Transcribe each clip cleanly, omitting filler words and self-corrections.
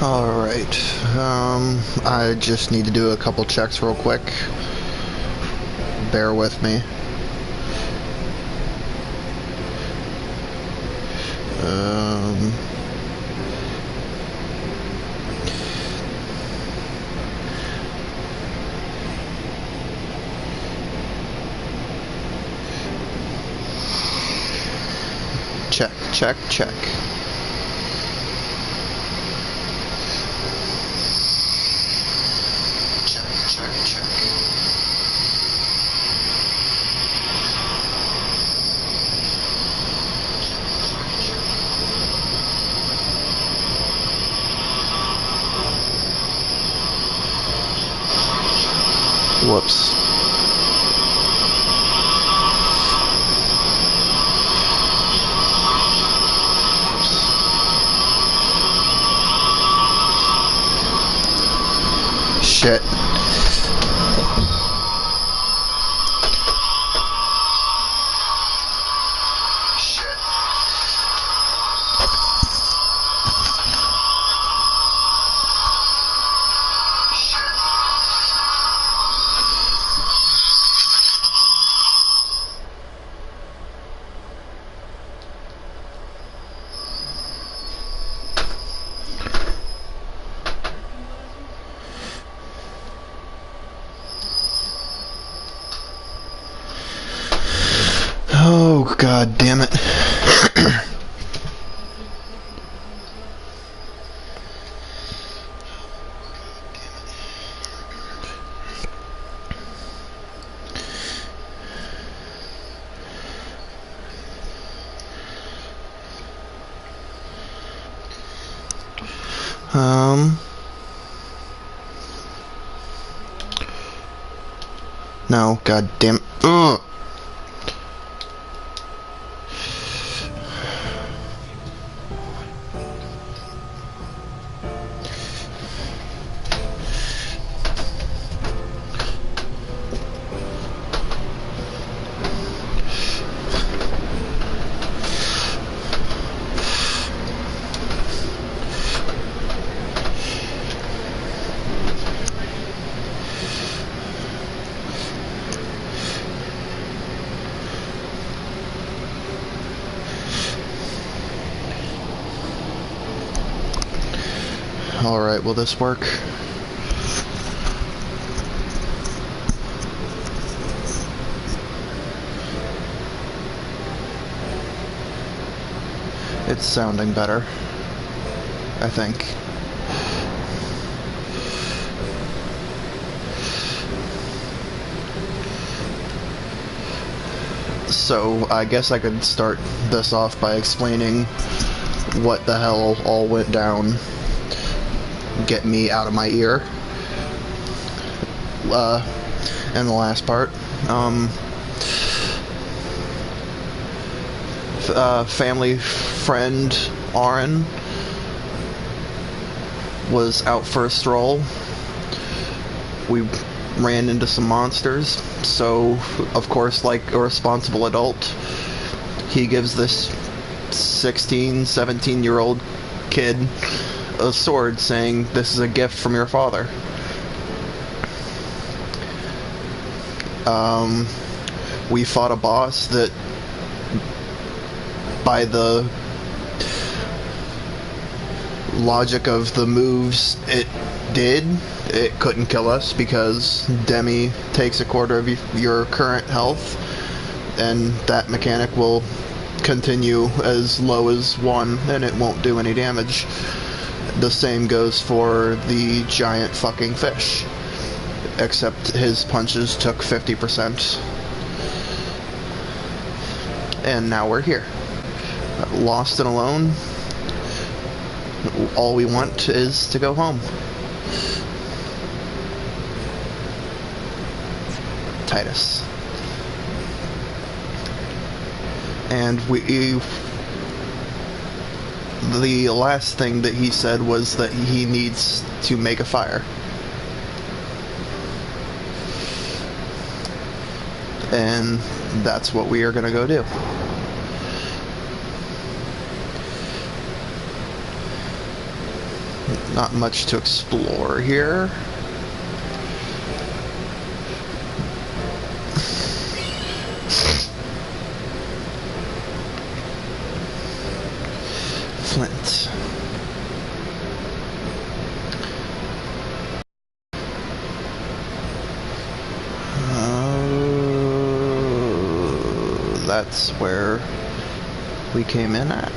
Alright, I just need to do a couple checks real quick. Bear with me. Check, check, check. Whoops. Shit. Oh, god damn it. No, god damn it. Ugh. Alright, will this work? It's sounding better, I think. So, I guess I could start this off by explaining what the hell all went down. Get me out of my ear. In the last part. Family friend Aaron was out for a stroll. We ran into some monsters, so of course, like a responsible adult, he gives this 16, 17-year-old kid a sword, saying, "This is a gift from your father." We fought a boss that, by the logic of the moves it couldn't kill us, because Demi takes a quarter of your current health, and that mechanic will continue as low as 1, and it won't do any damage. The same goes for the giant fucking fish, except his punches took 50%. And now we're here, lost and alone. All we want is to go home. Titus. And the last thing that he said was that he needs to make a fire. And that's what we are going to go do. Not much to explore here. Flint. That's where we came in at,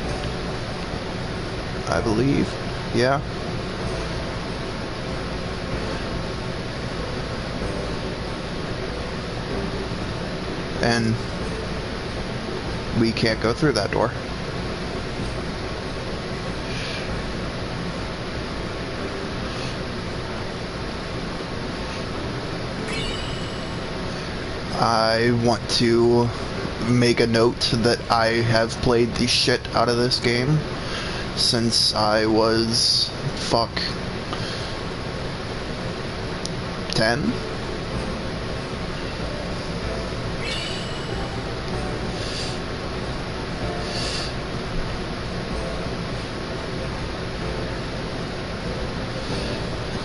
I believe. Yeah. And we can't go through that door. I want to make a note that I have played the shit out of this game since I was, 10?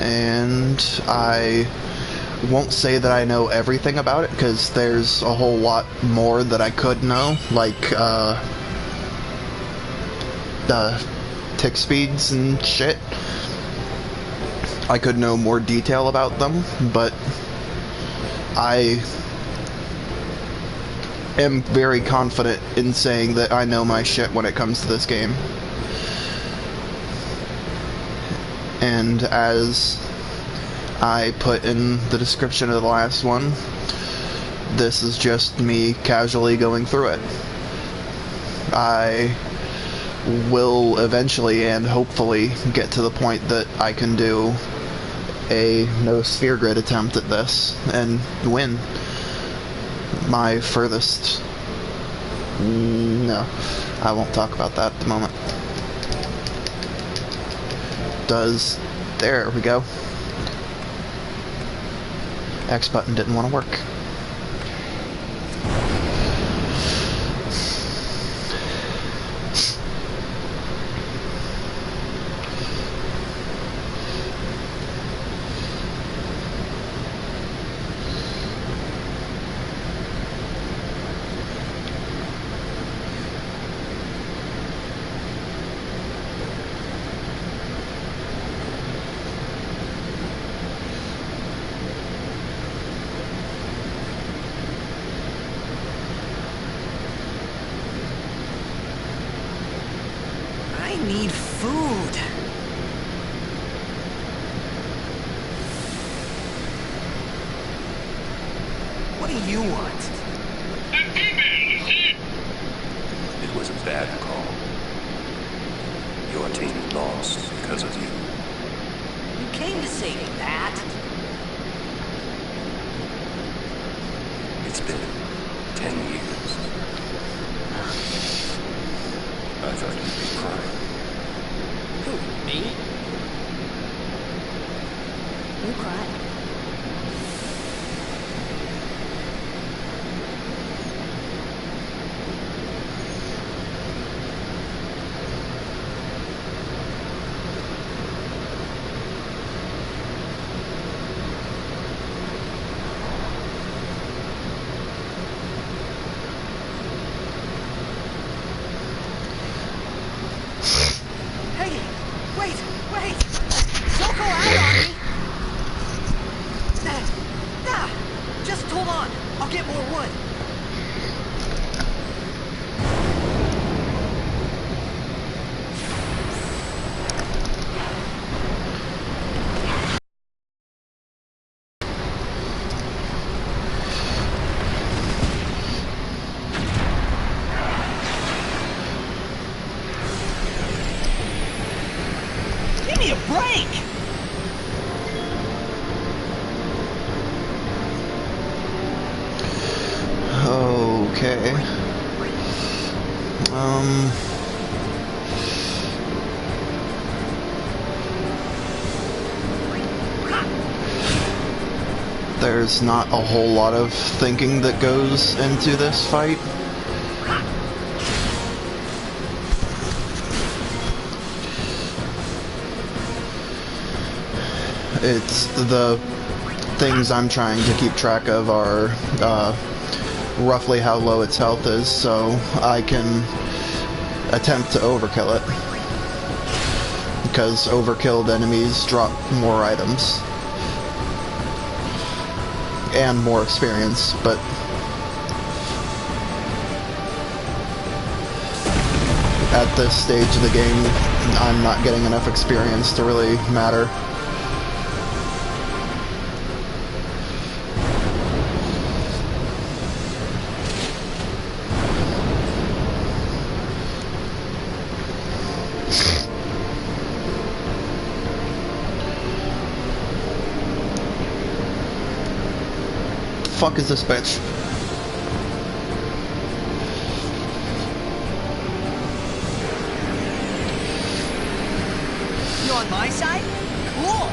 And I won't say that I know everything about it, because there's a whole lot more that I could know, like the tick speeds and shit. I could know more detail about them, but I am very confident in saying that I know my shit when it comes to this game. And as I put in the description of the last one, this is just me casually going through it. I will eventually and hopefully get to the point that I can do a no sphere grid attempt at this and win my furthest. No, I won't talk about that at the moment. There we go. X button didn't want to work. I need food. What do you want? An email is here. It was a bad call. Your team lost because of you. You came to say that. It's been 10 years. I thought you'd be crying. Who, me? Who cried? Hey, wait! Don't go out on me! Just hold on. I'll get more wood. Give me a break! Okay. There's not a whole lot of thinking that goes into this fight. It's the things I'm trying to keep track of are roughly how low its health is, so I can attempt to overkill it. Because overkilled enemies drop more items. And more experience, but at this stage of the game, I'm not getting enough experience to really matter. Fuck is this bitch? You on my side? Cool.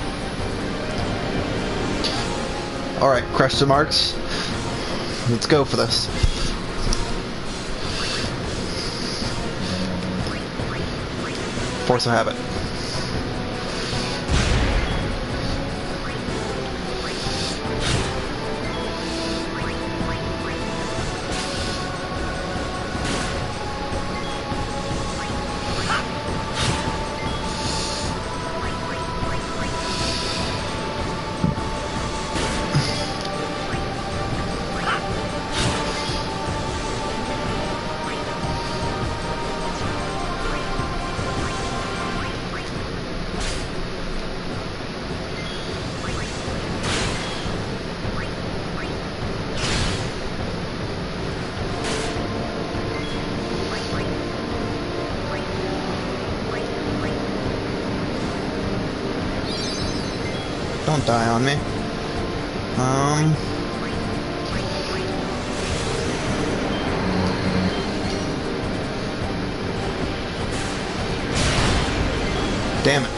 Alright, question marks. Let's go for this. Force of habit. Don't die on me. Damn it.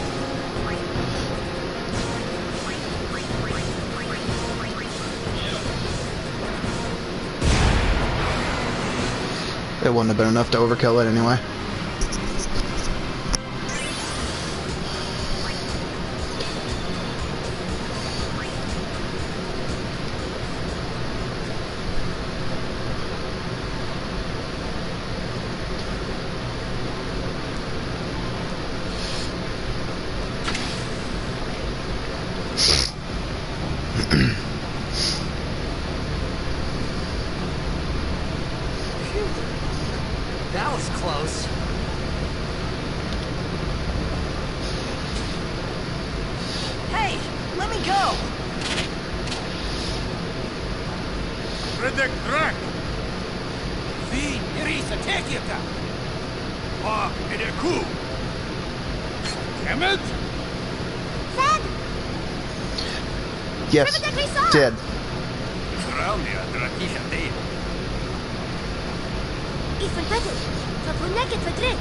It wouldn't have been enough to overkill it anyway. That was close. Hey, let me go. Predict track. Fi, Irisa, tehnika! Ah, in a coup. Damn it! Yes, dead. Surround Drakisha Dave. Ich verwette, verbruneket verdreht.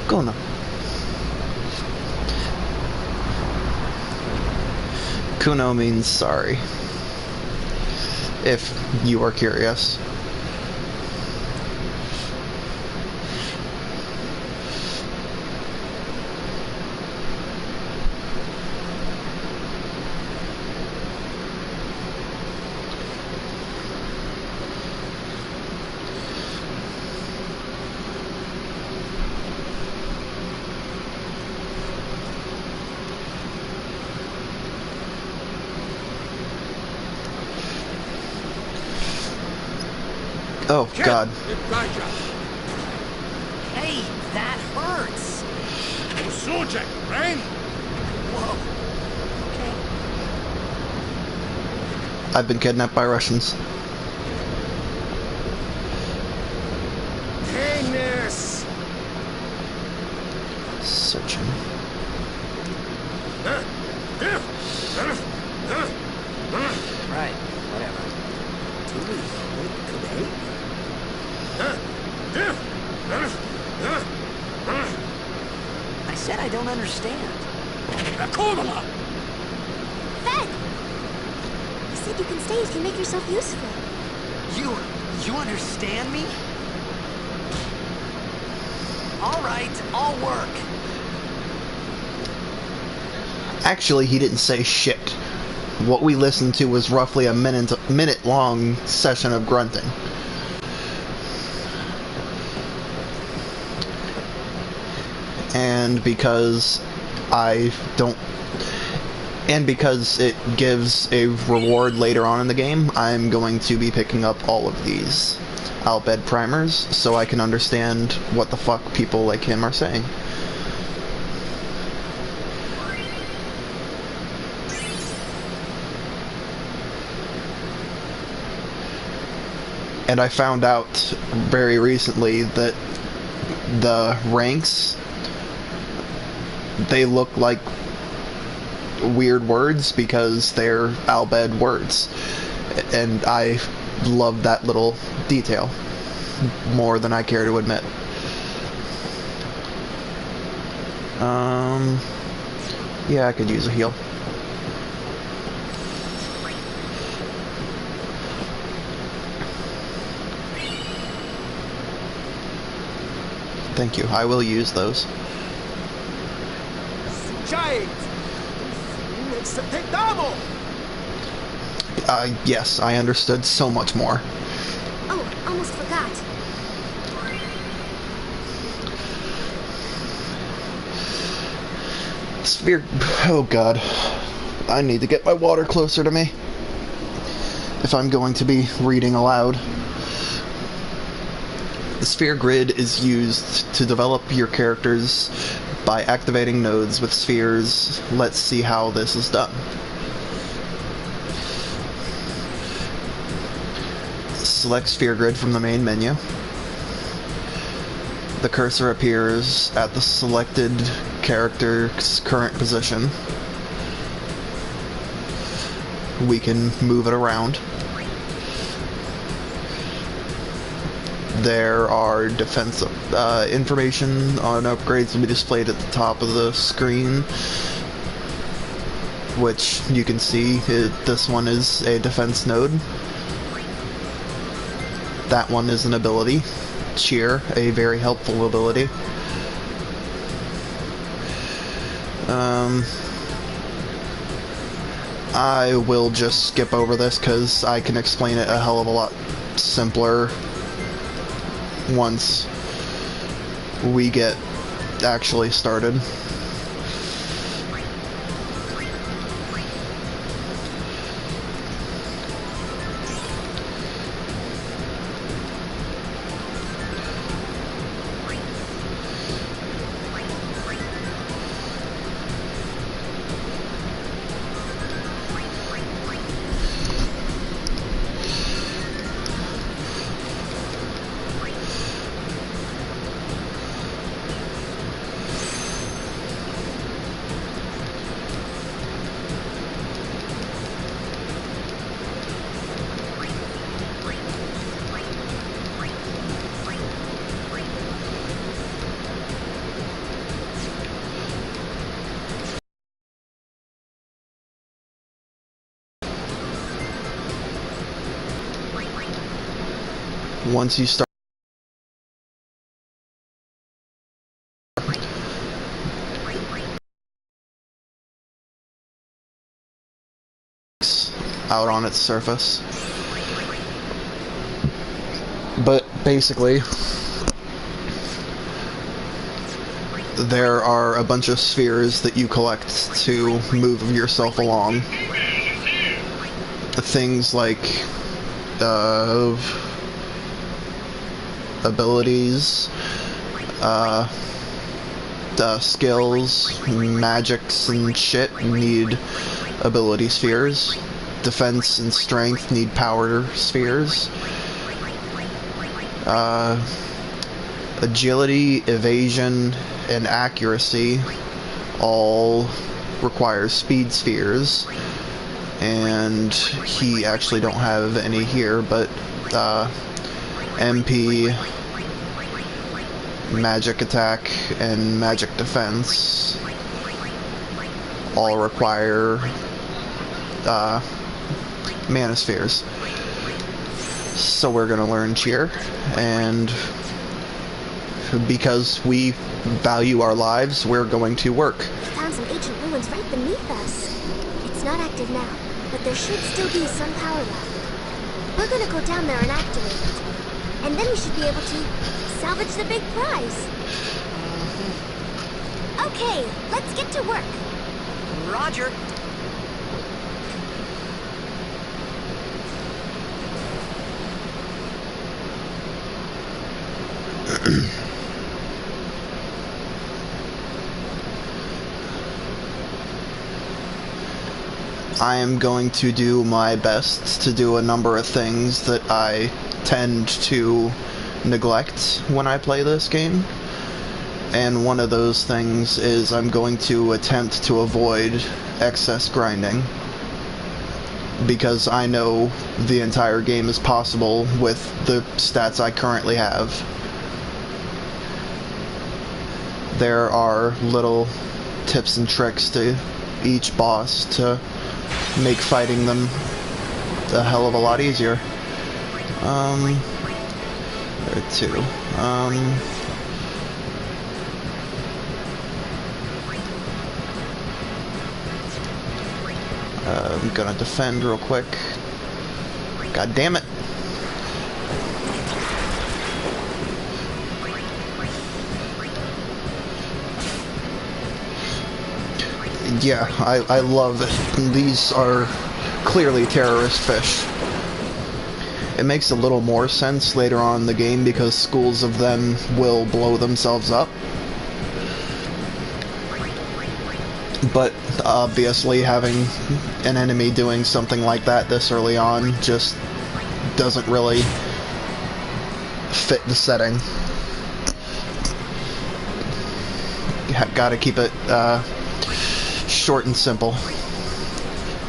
Cunno. Cunno means sorry. If you are curious. Oh, God. Hey, that hurts. Sujek, right? Whoa. Okay. I've been kidnapped by Russians. Penis. Searching. Right, whatever. I said I don't understand. Akuma! Fed! said you can stay if you make yourself useful. You understand me? All right, I'll work. Actually, he didn't say shit. What we listened to was roughly a minute-long session of grunting. And because it gives a reward later on in the game, I'm going to be picking up all of these Albed primers so I can understand what the fuck people like him are saying. And I found out very recently that the ranks, they look like weird words because they're Albed words. And I love that little detail more than I care to admit. Yeah, I could use a heal. Thank you. I will use those. Yes, I understood so much more. Oh, almost forgot. Sphere... Oh god. I need to get my water closer to me if I'm going to be reading aloud. The sphere grid is used to develop your characters by activating nodes with spheres. Let's see how this is done. Select sphere grid from the main menu. The cursor appears at the selected character's current position. We can move it around. There are defense information on upgrades will be displayed at the top of the screen, which you can see this one is a defense node. That one is an ability. Cheer, a very helpful ability. I will just skip over this because I can explain it a hell of a lot simpler once we get actually started. Once you start out on its surface. But basically, there are a bunch of spheres that you collect to move yourself along. Things like abilities, skills, magics and shit need ability spheres. Defense and strength need power spheres. Agility, evasion, and accuracy all require speed spheres. And he actually don't have any here, but MP, magic attack, and magic defense all require manospheres. So we're gonna learn cheer, and because we value our lives, we're going to work. We found some ancient ruins right beneath us. It's not active now, but there should still be some power left. We're gonna go down there and activate it. And then we should be able to salvage the big prize. Okay, let's get to work. Roger. I am going to do my best to do a number of things that I tend to neglect when I play this game. And one of those things is I'm going to attempt to avoid excess grinding. Because I know the entire game is possible with the stats I currently have. There are little tips and tricks to each boss to make fighting them a hell of a lot easier. There are two. I'm gonna defend real quick. God damn it. Yeah, I love it. These are clearly terrorist fish. It makes a little more sense later on in the game because schools of them will blow themselves up. But obviously having an enemy doing something like that this early on just doesn't really fit the setting. Gotta keep it short and simple.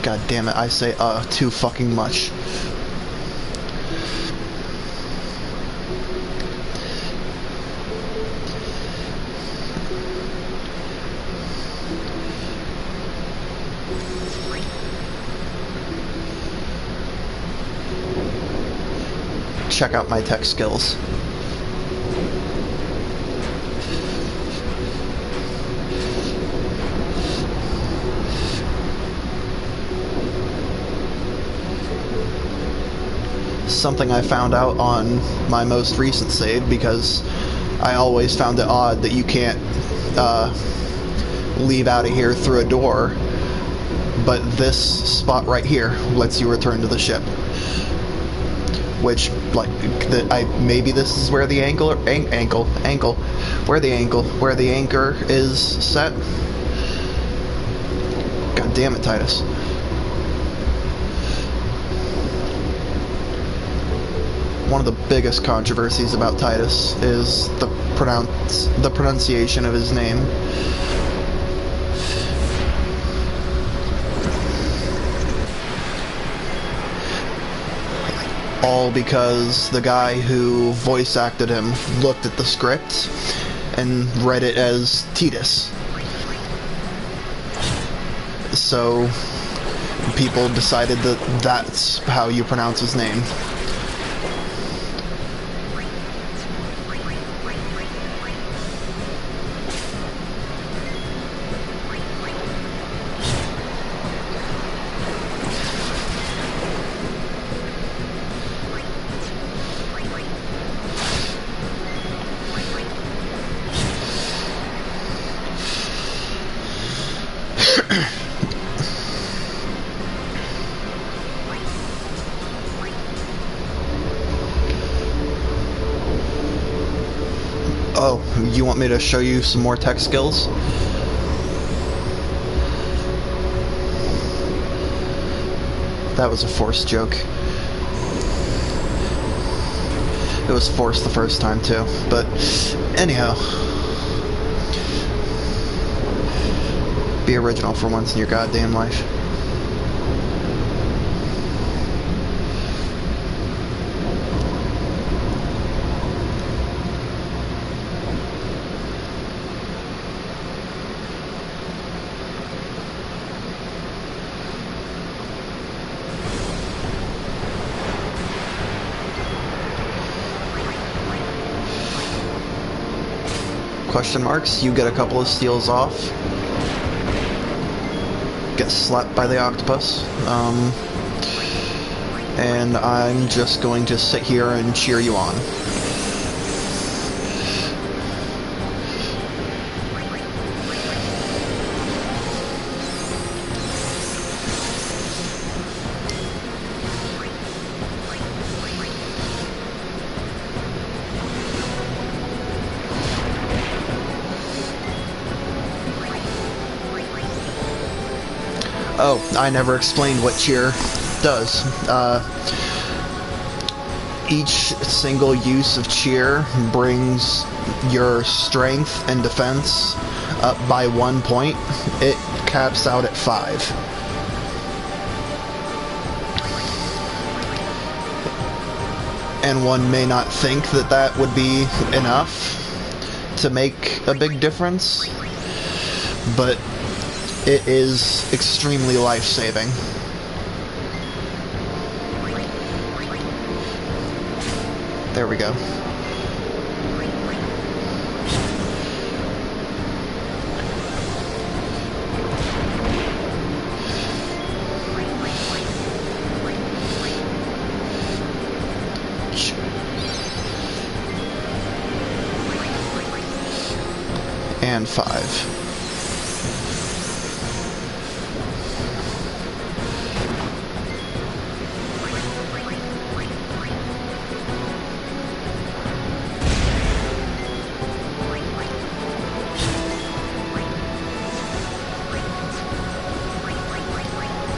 God damn it, I say too fucking much. Check out my tech skills. Something I found out on my most recent save, because I always found it odd that you can't leave out of here through a door, but this spot right here lets you return to the ship. Which, like, maybe this is where the where the anchor is set. God damn it, Titus. One of the biggest controversies about Titus is the pronunciation of his name. All because the guy who voice acted him looked at the script and read it as Titus. So people decided that that's how you pronounce his name. Oh, you want me to show you some more tech skills? That was a forced joke. It was forced the first time too, but anyhow. Be original for once in your goddamn life. question marks. You get a couple of steals off. Get slapped by the octopus. And I'm just going to sit here and cheer you on. Oh, I never explained what cheer does. Each single use of cheer brings your strength and defense up by 1 point. It caps out at 5. And one may not think that that would be enough to make a big difference, but it is extremely life-saving. There we go. And 5.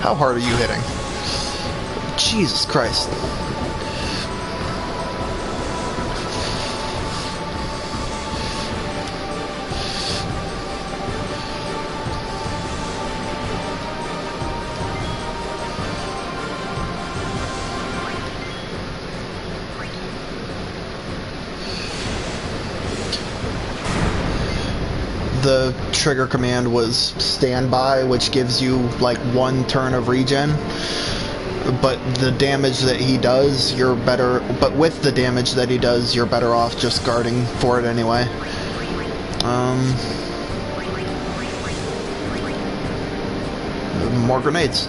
How hard are you hitting? Jesus Christ. The trigger command was standby, which gives you like 1 turn of regen, but the damage that he does, you're better, but with the damage that he does, you're better off just guarding for it anyway. More grenades.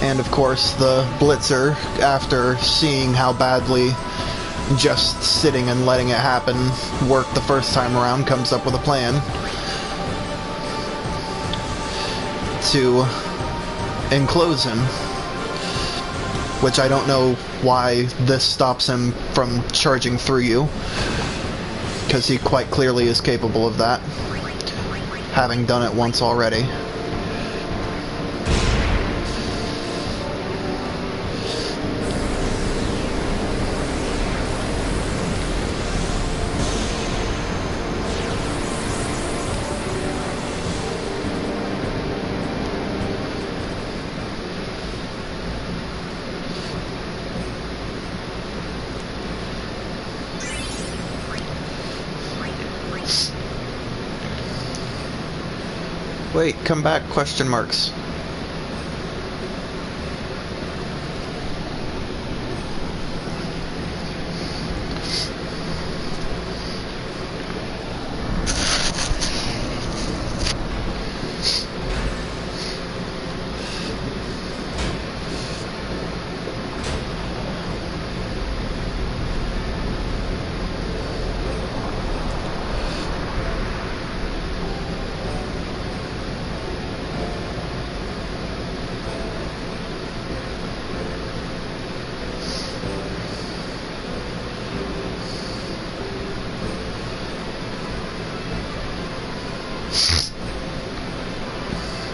And of course, the Blitzer, after seeing how badly just sitting and letting it happen worked the first time around, comes up with a plan to enclose him. Which I don't know why this stops him from charging through you, because he quite clearly is capable of that, having done it once already. Wait, come back, question marks.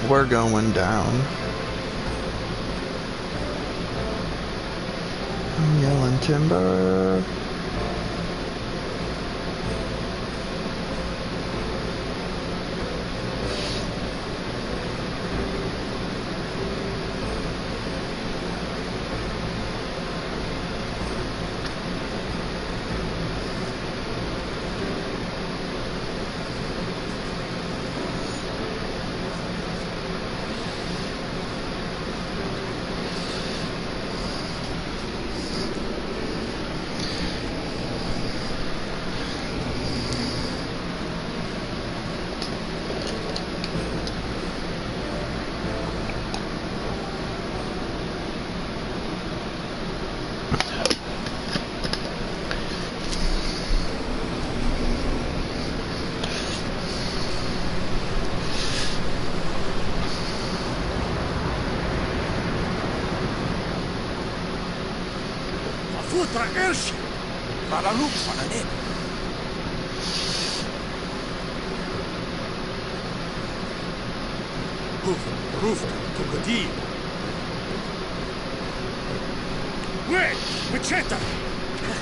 We're going down. I'm yelling timber. Galupana ne. Roof to Godi. Wait, Macheta!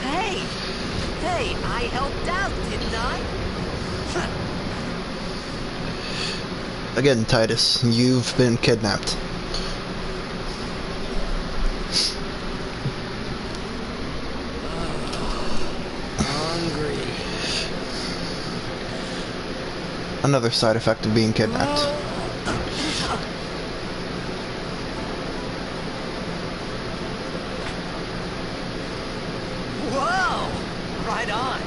Hey! Hey, I helped out, didn't I? Again, Titus, you've been kidnapped. Hungry. Another side effect of being kidnapped. Whoa! Right on.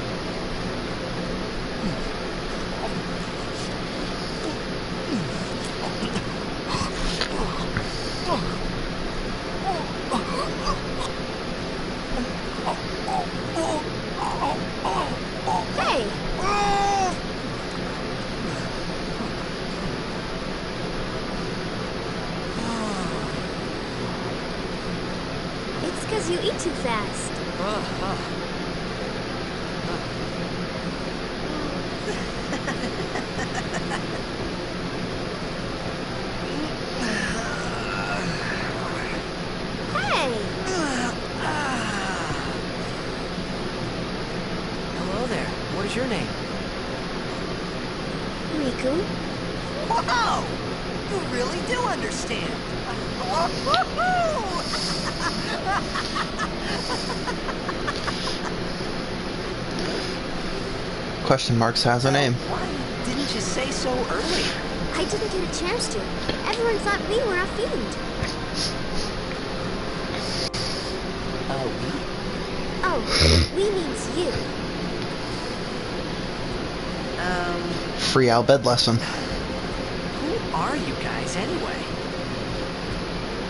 Hey! It's because you eat too fast. Hey! Hello there. What is your name? Riku? Whoa! You really do understand. Question marks has a name. Why didn't you say so earlier? I didn't get a chance to. Everyone thought we were a fiend. We? Oh, we means you. Free Al bed lesson. Who are you guys anyway?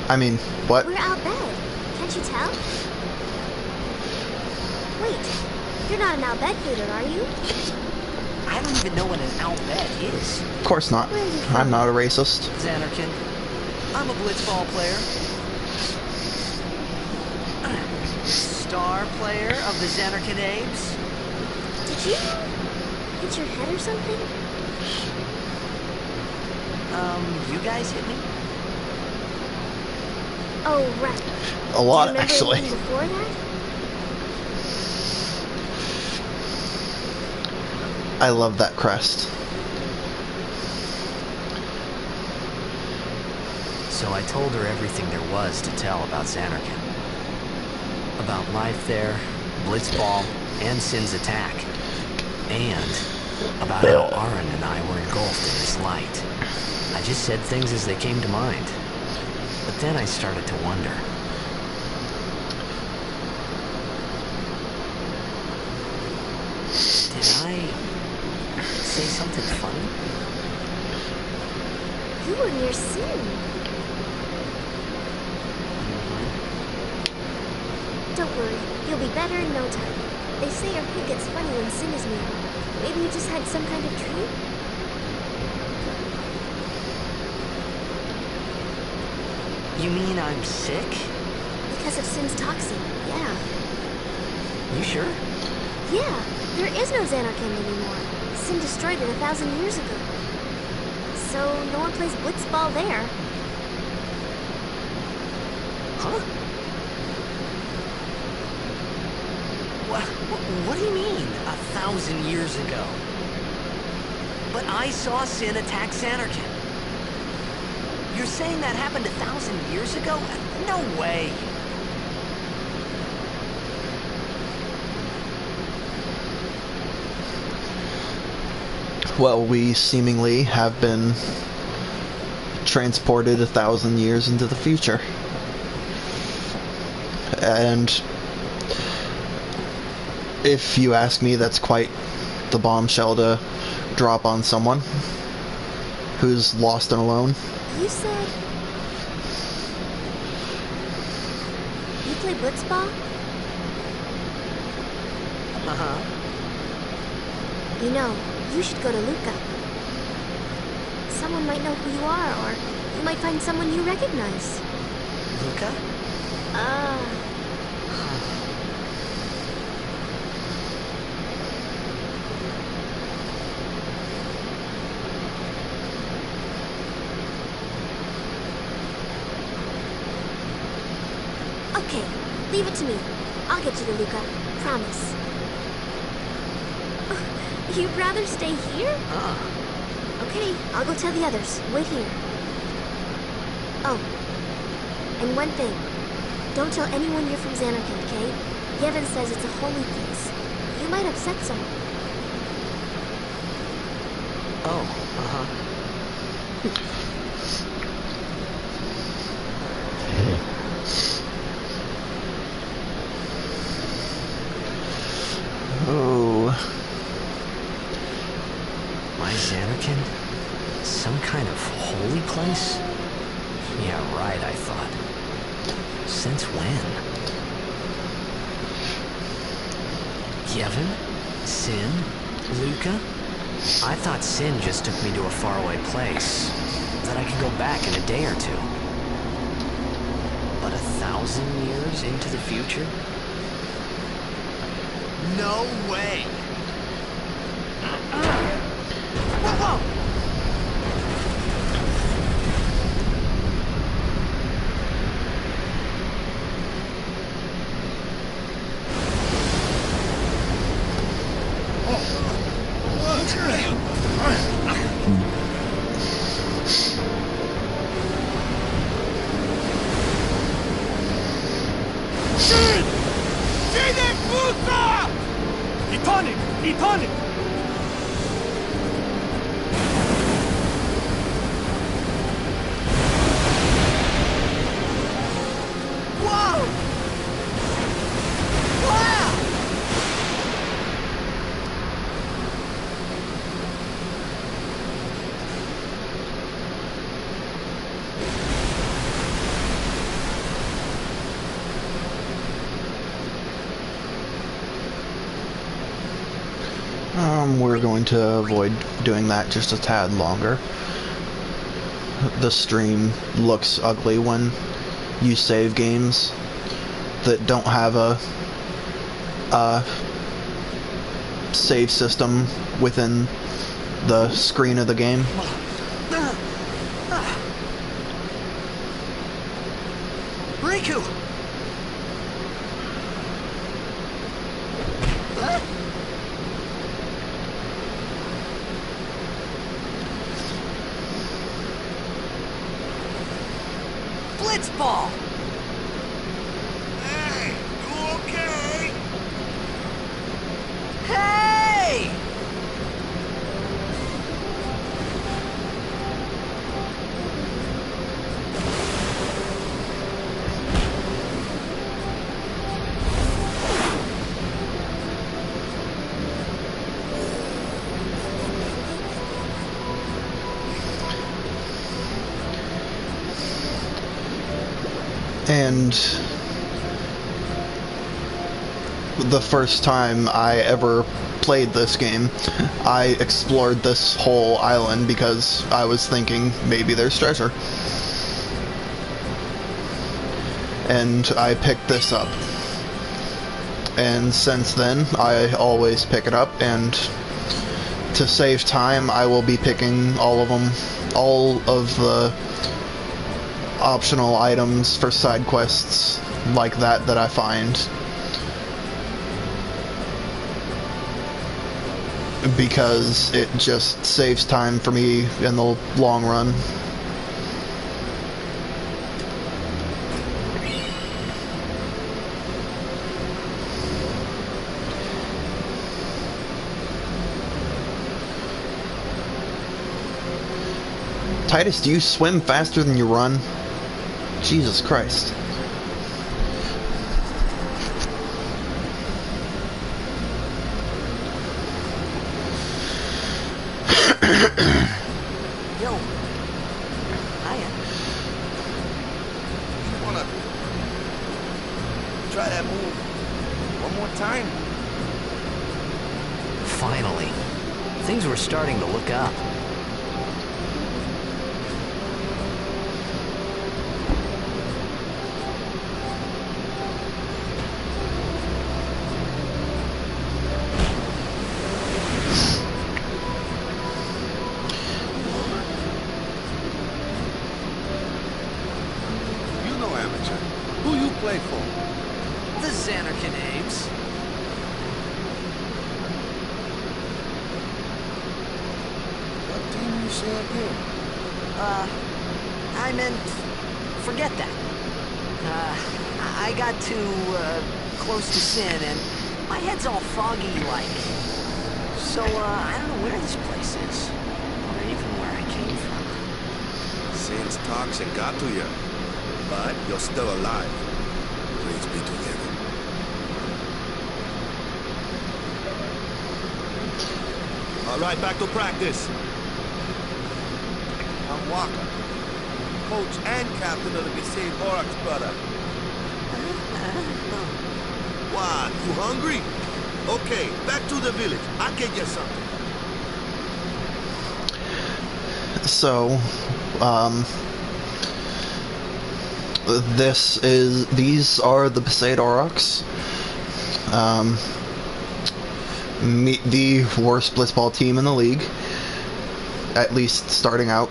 I mean, what? We're out bed. Can't you tell? Wait, you're not an Al bed feeder, are you? I don't even know what an Albed is. Of course not. Where are you from? I'm not a racist. Xanarkin. I'm a blitzball player. Star player of the Xanarkin Abes. Did you hit your head or something? You guys hit me? Oh, right. A lot, Do you remember actually. anything before that? I love that crest. So I told her everything there was to tell about Xanarkin. About life there, Blitzball, and Sin's attack. And about how Aaron and I were engulfed in this light. I just said things as they came to mind. But then I started to wonder. Did I say something funny? You were near Sin. Don't worry, you'll be better in no time. They say your head gets funny when Sin is near. Maybe you just had some kind of dream? You mean I'm sick? Because of Sin's toxin, yeah. You sure? Yeah, there is no Xanarkin anymore. Sin destroyed it 1,000 years ago. So no one plays blitzball there. Huh? What do you mean, 1,000 years ago? But I saw Sin attack Xanarkin. You're saying that happened 1,000 years ago? No way. Well, we seemingly have been transported 1,000 years into the future. And if you ask me, that's quite the bombshell to drop on someone who's lost and alone. You said... You play blitzball? Uh-huh. You know, you should go to Luca. Someone might know who you are, or you might find someone you recognize. Luca? Leave it to me. I'll get you to Luca. Promise. You'd rather stay here? Okay, I'll go tell the others. Wait here. Oh, and one thing. Don't tell anyone you're from Xanarkand, okay? Yevon says it's a holy place. You might upset someone. Oh, Oh. My Xanarkand? Some kind of holy place? Yeah, right, I thought. Since when? Yevon? Sin? Luca? I thought Sin just took me to a faraway place, that I could go back in a day or two. But 1,000 years into the future? No way! Whoa! Tonic! Whoa! Wow! We're going to avoid doing that just a tad longer. The stream looks ugly when you save games that don't have a save system within the screen of the game. Riku! Blitzball! Hey, you okay? Hey! And the first time I ever played this game, I explored this whole island because I was thinking maybe there's treasure. And I picked this up. And since then, I always pick it up, and to save time, I will be picking all of them, all of the optional items for side quests like that I find, because it just saves time for me in the long run. Titus, do you swim faster than you run? Jesus Christ. Yo. Hiya. You wanna try that move one more time? Finally. Things were starting to look up. You know, amateur. Who you play for? say again? I meant, forget that. I got too, close to Sin, and my head's all foggy, like. So, I don't know where this place is, or even where I came from. Sin's toxin got to you, but you're still alive. Praise be to Heaven. All right, back to practice. I'm Walker, coach and captain of the Besaid Aurochs, brother. What, you hungry? Okay, back to the village. I'll get you something. So, these are the Besaid Aurochs. Meet the worst blitzball team in the league, at least starting out.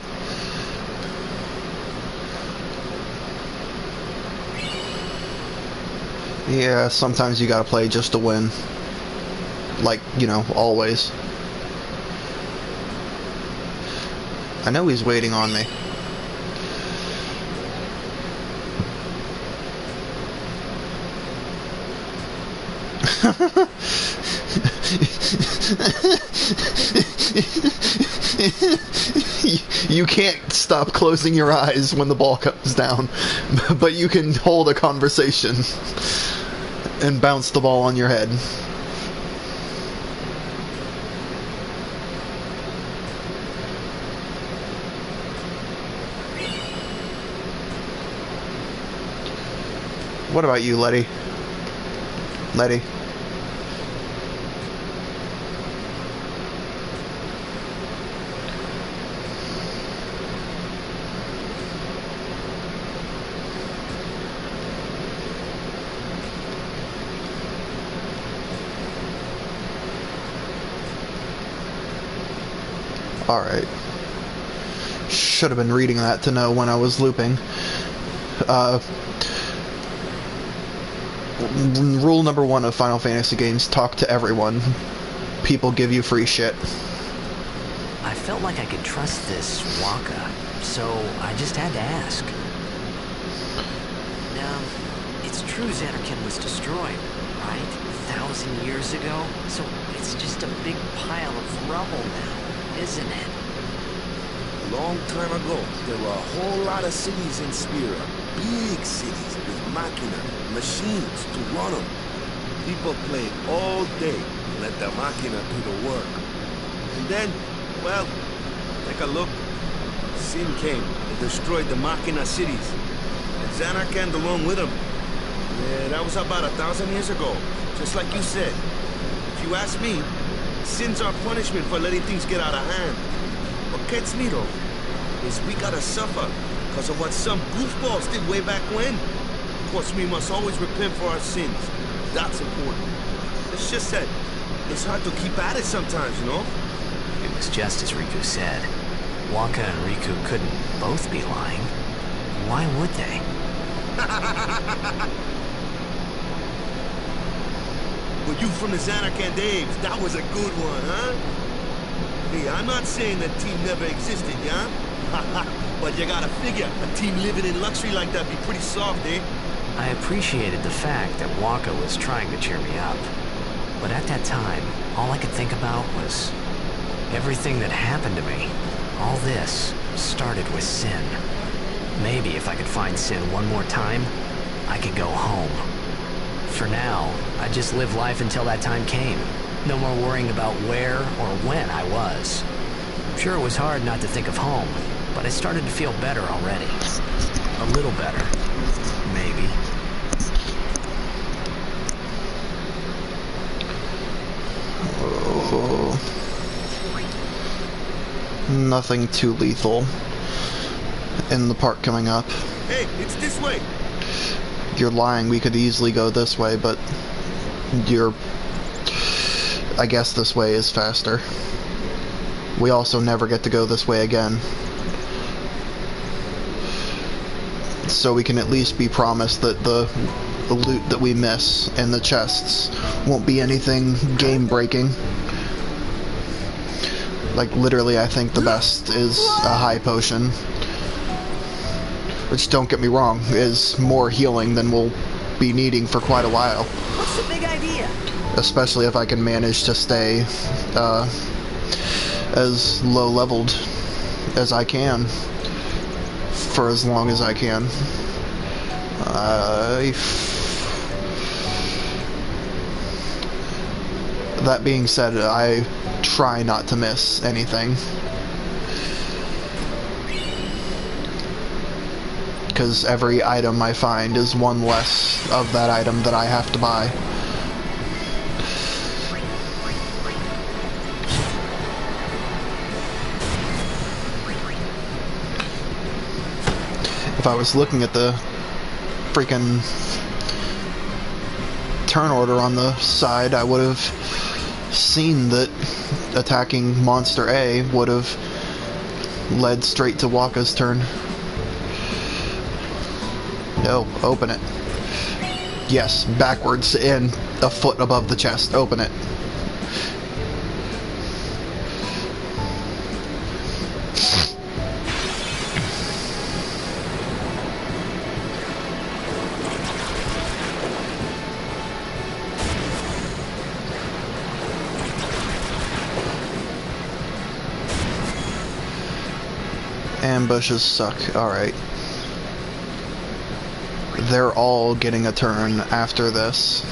Yeah, sometimes you gotta play just to win. Like, you know, always. I know he's waiting on me. You can't stop closing your eyes when the ball comes down, but you can hold a conversation and bounce the ball on your head. What about you, Letty? Letty? Alright. Should have been reading that to know when I was looping. Rule number 1 of Final Fantasy games, talk to everyone. People give you free shit. I felt like I could trust this Waka, so I just had to ask. Now, it's true Xanarkand was destroyed, right? 1,000 years ago? So it's just a big pile of rubble now, isn't it? A long time ago, there were a whole lot of cities in Spira. Big cities with machina, machines to run them. People played all day and let the machina do the work. And then, well, take a look. Sin came and destroyed the machina cities. And Xanarkand along with him. Yeah, that was about 1,000 years ago. Just like you said. If you ask me, Sin's our punishment for letting things get out of hand. What gets me though, is we gotta suffer because of what some goofballs did way back when. Of course, we must always repent for our sins. That's important. It's just that it's hard to keep at it sometimes, you know? It was just as Riku said. Waka and Riku couldn't both be lying. Why would they? Well, you from the Xanarkand days, that was a good one, huh? Hey, I'm not saying that team never existed, yeah? But you gotta figure, a team living in luxury like that be pretty soft, eh? I appreciated the fact that Waka was trying to cheer me up. But at that time, all I could think about was everything that happened to me. All this started with Sin. Maybe if I could find Sin one more time, I could go home. For now, I just live life until that time came. No more worrying about where or when I was. Sure, it was hard not to think of home, but I started to feel better already. A little better, maybe. Oh. Nothing too lethal in the part coming up. Hey, it's this way. You're lying, we could easily go this way, but I guess this way is faster. We also never get to go this way again. So we can at least be promised that the loot that we miss and the chests won't be anything game-breaking. Like, literally, I think the best is a high potion. Which, don't get me wrong, is more healing than we'll be needing for quite a while. What's the big idea? Especially if I can manage to stay as low-leveled as I can for as long as I can. That being said, I try not to miss anything. Because every item I find is one less of that item that I have to buy. If I was looking at the freaking turn order on the side, I would have seen that attacking Monster A would have led straight to Wakka's turn. No, open it. Yes, backwards and a foot above the chest. Open it. Ambushes suck. Alright. They're all getting a turn after this.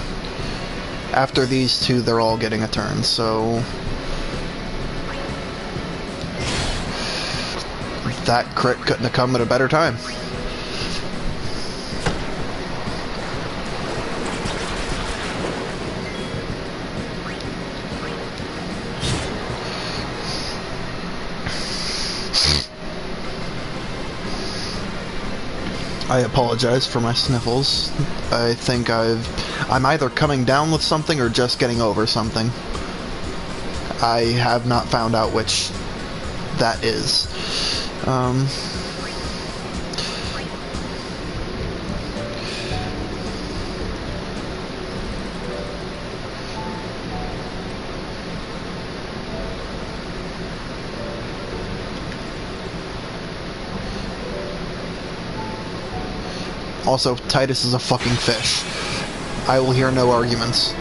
After these two, they're all getting a turn, so... that crit couldn't have come at a better time. I apologize for my sniffles. I think I'm either coming down with something or just getting over something. I have not found out which that is. Also, Titus is a fucking fish. I will hear no arguments.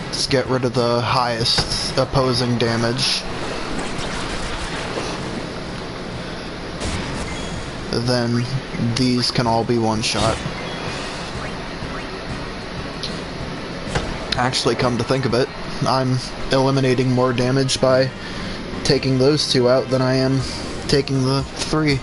Let's get rid of the highest opposing damage. Then these can all be one shot. Actually, come to think of it, I'm eliminating more damage by taking those two out than I am taking the three.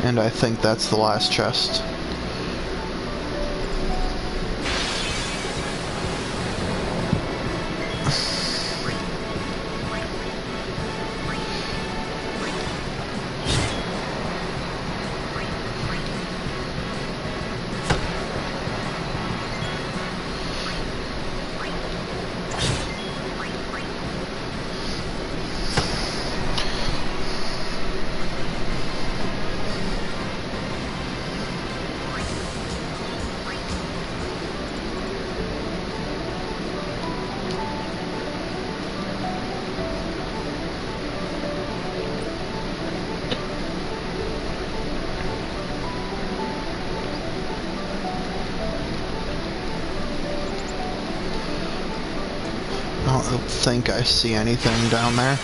And I think that's the last chest. I don't think I see anything down there.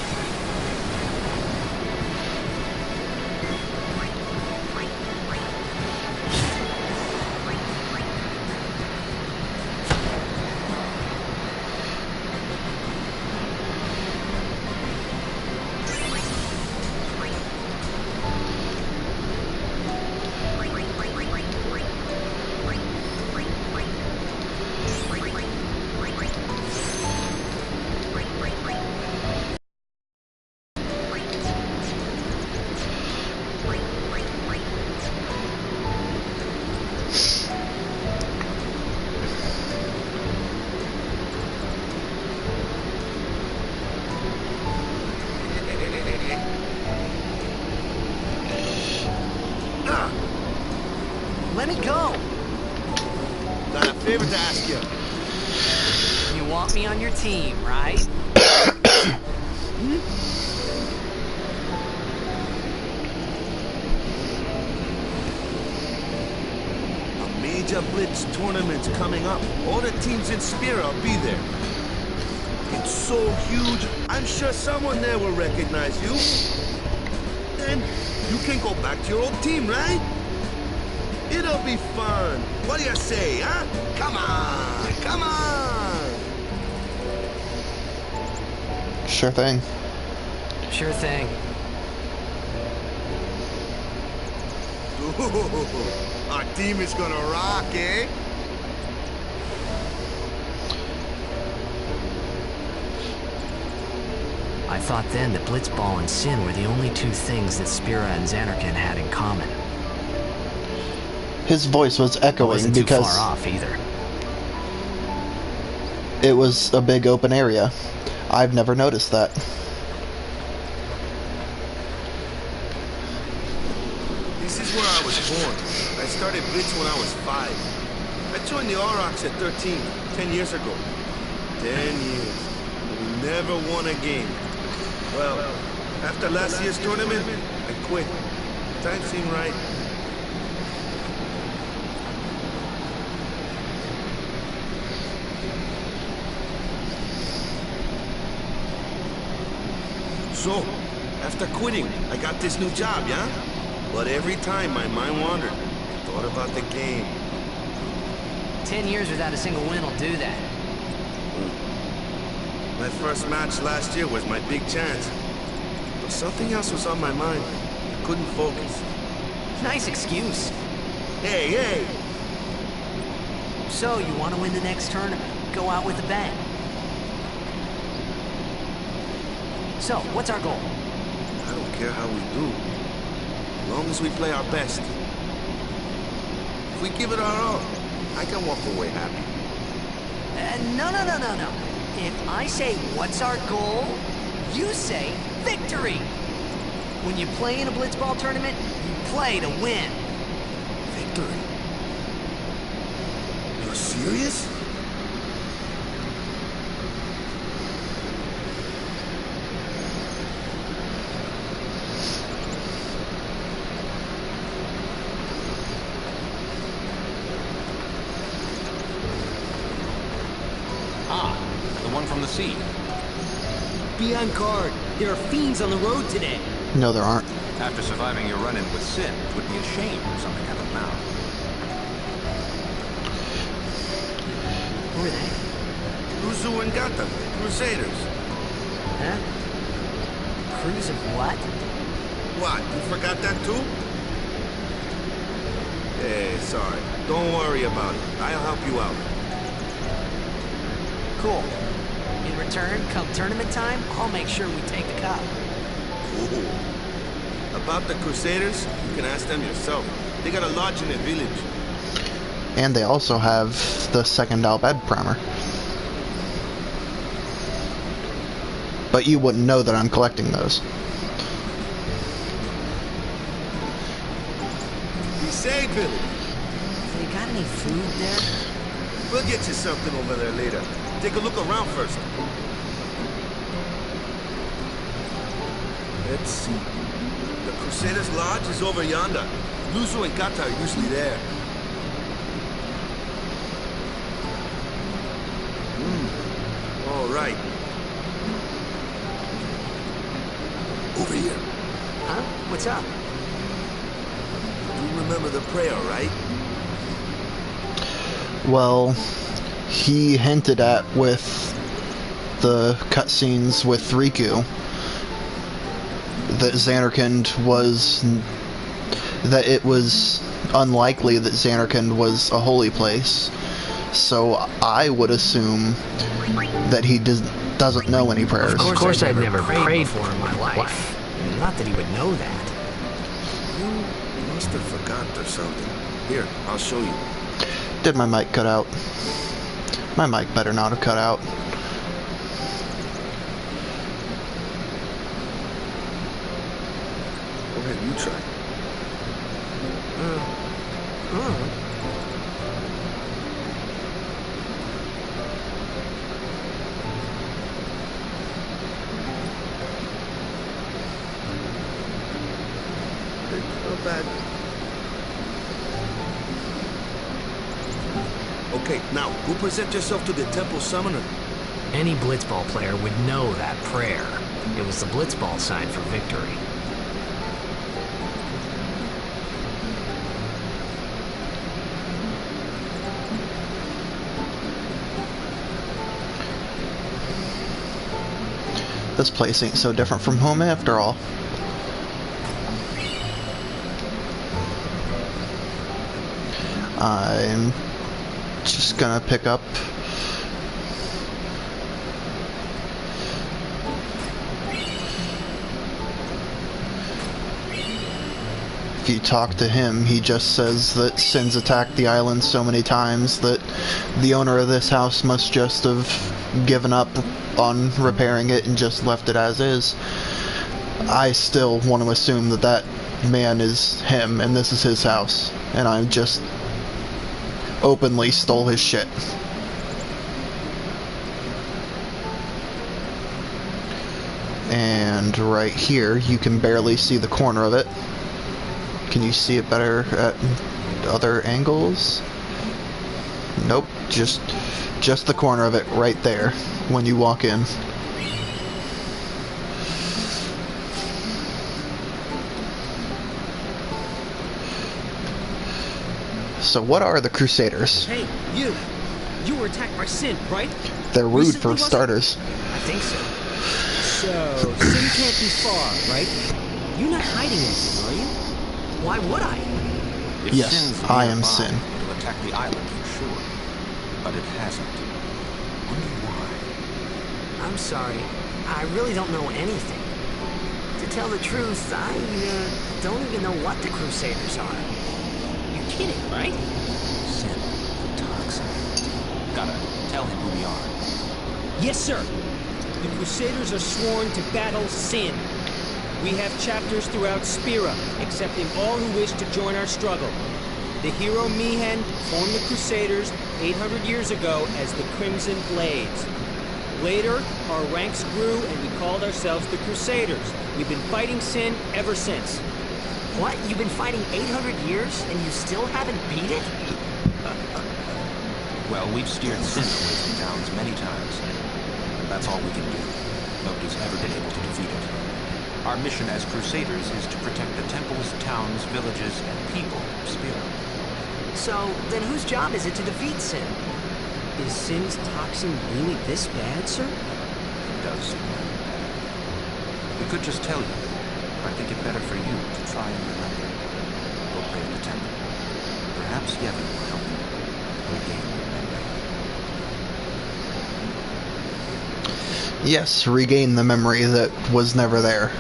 let me go. Got a favor to ask you. You want me on your team, right? A major Blitz tournament's coming up. All the teams in Spira will be there. It's so huge, I'm sure someone there will recognize you. Then you can go back to your old team, right? It'll be fun. What do you say, huh? Come on, come on! Sure thing. Sure thing. Ooh, our team is gonna rock, eh? I thought then that Blitzball and Sin were the only two things that Spira and Xanarkin had in common. His voice was It echoing wasn't too because far off either. it was a big open area. I've never noticed that. This is where I was born. I started Blitz when I was 5. I joined the Aurochs at 13, 10 years ago. 10 years. We never won a game. Well, after last year's tournament, I quit. Time seemed right. So, after quitting, I got this new job, yeah? But every time my mind wandered, I thought about the game. 10 years without a single win will do that. My first match last year was my big chance. But something else was on my mind. I couldn't focus. Nice excuse. Hey, hey! So, you want to win the next tournament? Go out with a bang. So, what's our goal? I don't care how we do. As long as we play our best. If we give it our all, I can walk away happy. No. If I say, what's our goal? You say, victory! When you play in a blitzball tournament, you play to win. Victory? You're serious? The one from the sea. Be on guard. There are fiends on the road today. No, there aren't. After surviving your run-in with Sin, it would be a shame if something happened now. Who are they? Uzu and Gata, Crusaders. Huh? Cruise of what? What, you forgot that too? Hey, sorry. Don't worry about it. I'll help you out. Cool. In return, come tournament time, I'll make sure we take the cup. Ooh. About the Crusaders, you can ask them yourself. They got a lodge in a village. And they also have the second Albed primer. But you wouldn't know that I'm collecting those. Be safe, village. They got any food there? We'll get you something over there later. Take a look around first. Let's see. The Crusaders' Lodge is over yonder. Luzu and Gata are usually there. All right. Over here. Huh? What's up? You remember the prayer, right? Well, he hinted at with the cutscenes with Riku that that it was unlikely that Xanarkand was a holy place. So I would assume that he doesn't know any prayers. Of course I've never prayed for in my life. Not that he would know that. You must have forgot or something. Here, I'll show you. Did my mic cut out? My mic better not have cut out. Go ahead, you try. Okay, now, go present yourself to the Temple Summoner. Any blitzball player would know that prayer. It was the blitzball sign for victory. This place ain't so different from home after all. I'm just gonna pick up if you talk to him, he just says that Sin's attacked the island so many times that the owner of this house must just have given up on repairing it and just left it as is. I still want to assume that that man is him and this is his house, and I just openly stole his shit. And right here, you can barely see the corner of it. Can you see it better at other angles? Nope, just the corner of it right there when you walk in. So what are the Crusaders? Hey, you! You were attacked by Sin, right? They're rude Recently, for wasn't it? starters. I think so. So, Sin can't be far, right? You're not hiding anything, are you? Why would I? If Yes, Sin's I am nearby, Sin. It'll attack the island for sure. But it hasn't. Wonder why. I'm sorry. I really don't know anything. To tell the truth, I don't even know what the Crusaders are. You're kidding, right? Sin. Toxin. Gotta tell him who we are. Yes, sir. The Crusaders are sworn to battle Sin. We have chapters throughout Spira, accepting all who wish to join our struggle. The hero Mihen formed the Crusaders 800 years ago as the Crimson Blades. Later, our ranks grew and we called ourselves the Crusaders. We've been fighting Sin ever since. What? You've been fighting 800 years and you still haven't beat it? Well, we've steered Sin away from towns many times. And that's all we can do. Nobody's ever been able to defeat it. Our mission as Crusaders is to protect the temples, towns, villages, and people of Spira. So, then whose job is it to defeat Sin? Is Sin's toxin really this bad, sir? It does seem like bad. We could just tell you, but I think it better for you to try and remember. Go pray at the temple. Perhaps Yevon will help you regain your memory. Yes, regain the memory that was never there.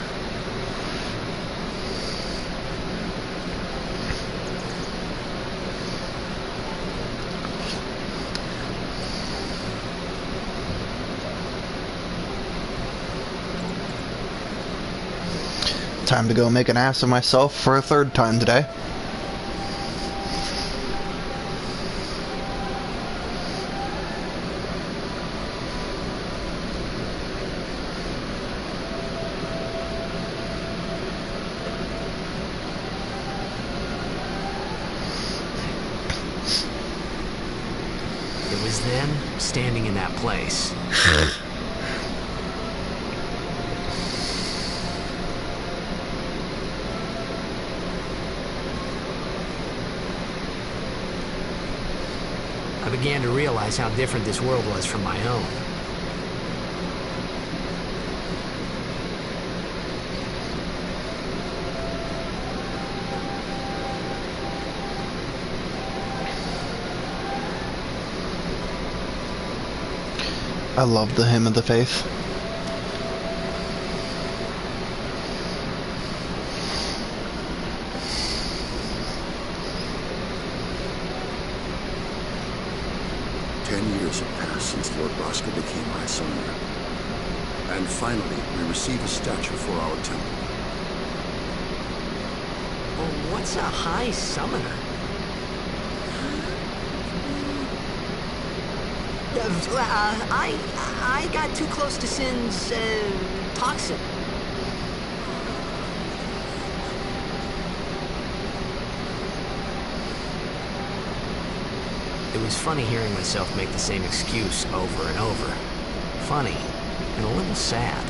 Time to go make an ass of myself for a third time today. It was them standing in that place. I began to realize how different this world was from my own. I love the hymn of the faith. Years have passed since Lord Roscoe became High Summoner. And finally, we receive a statue for our temple. Well, what's a High Summoner? I got too close to Sin's, toxin. It was funny hearing myself make the same excuse over and over. Funny, and a little sad.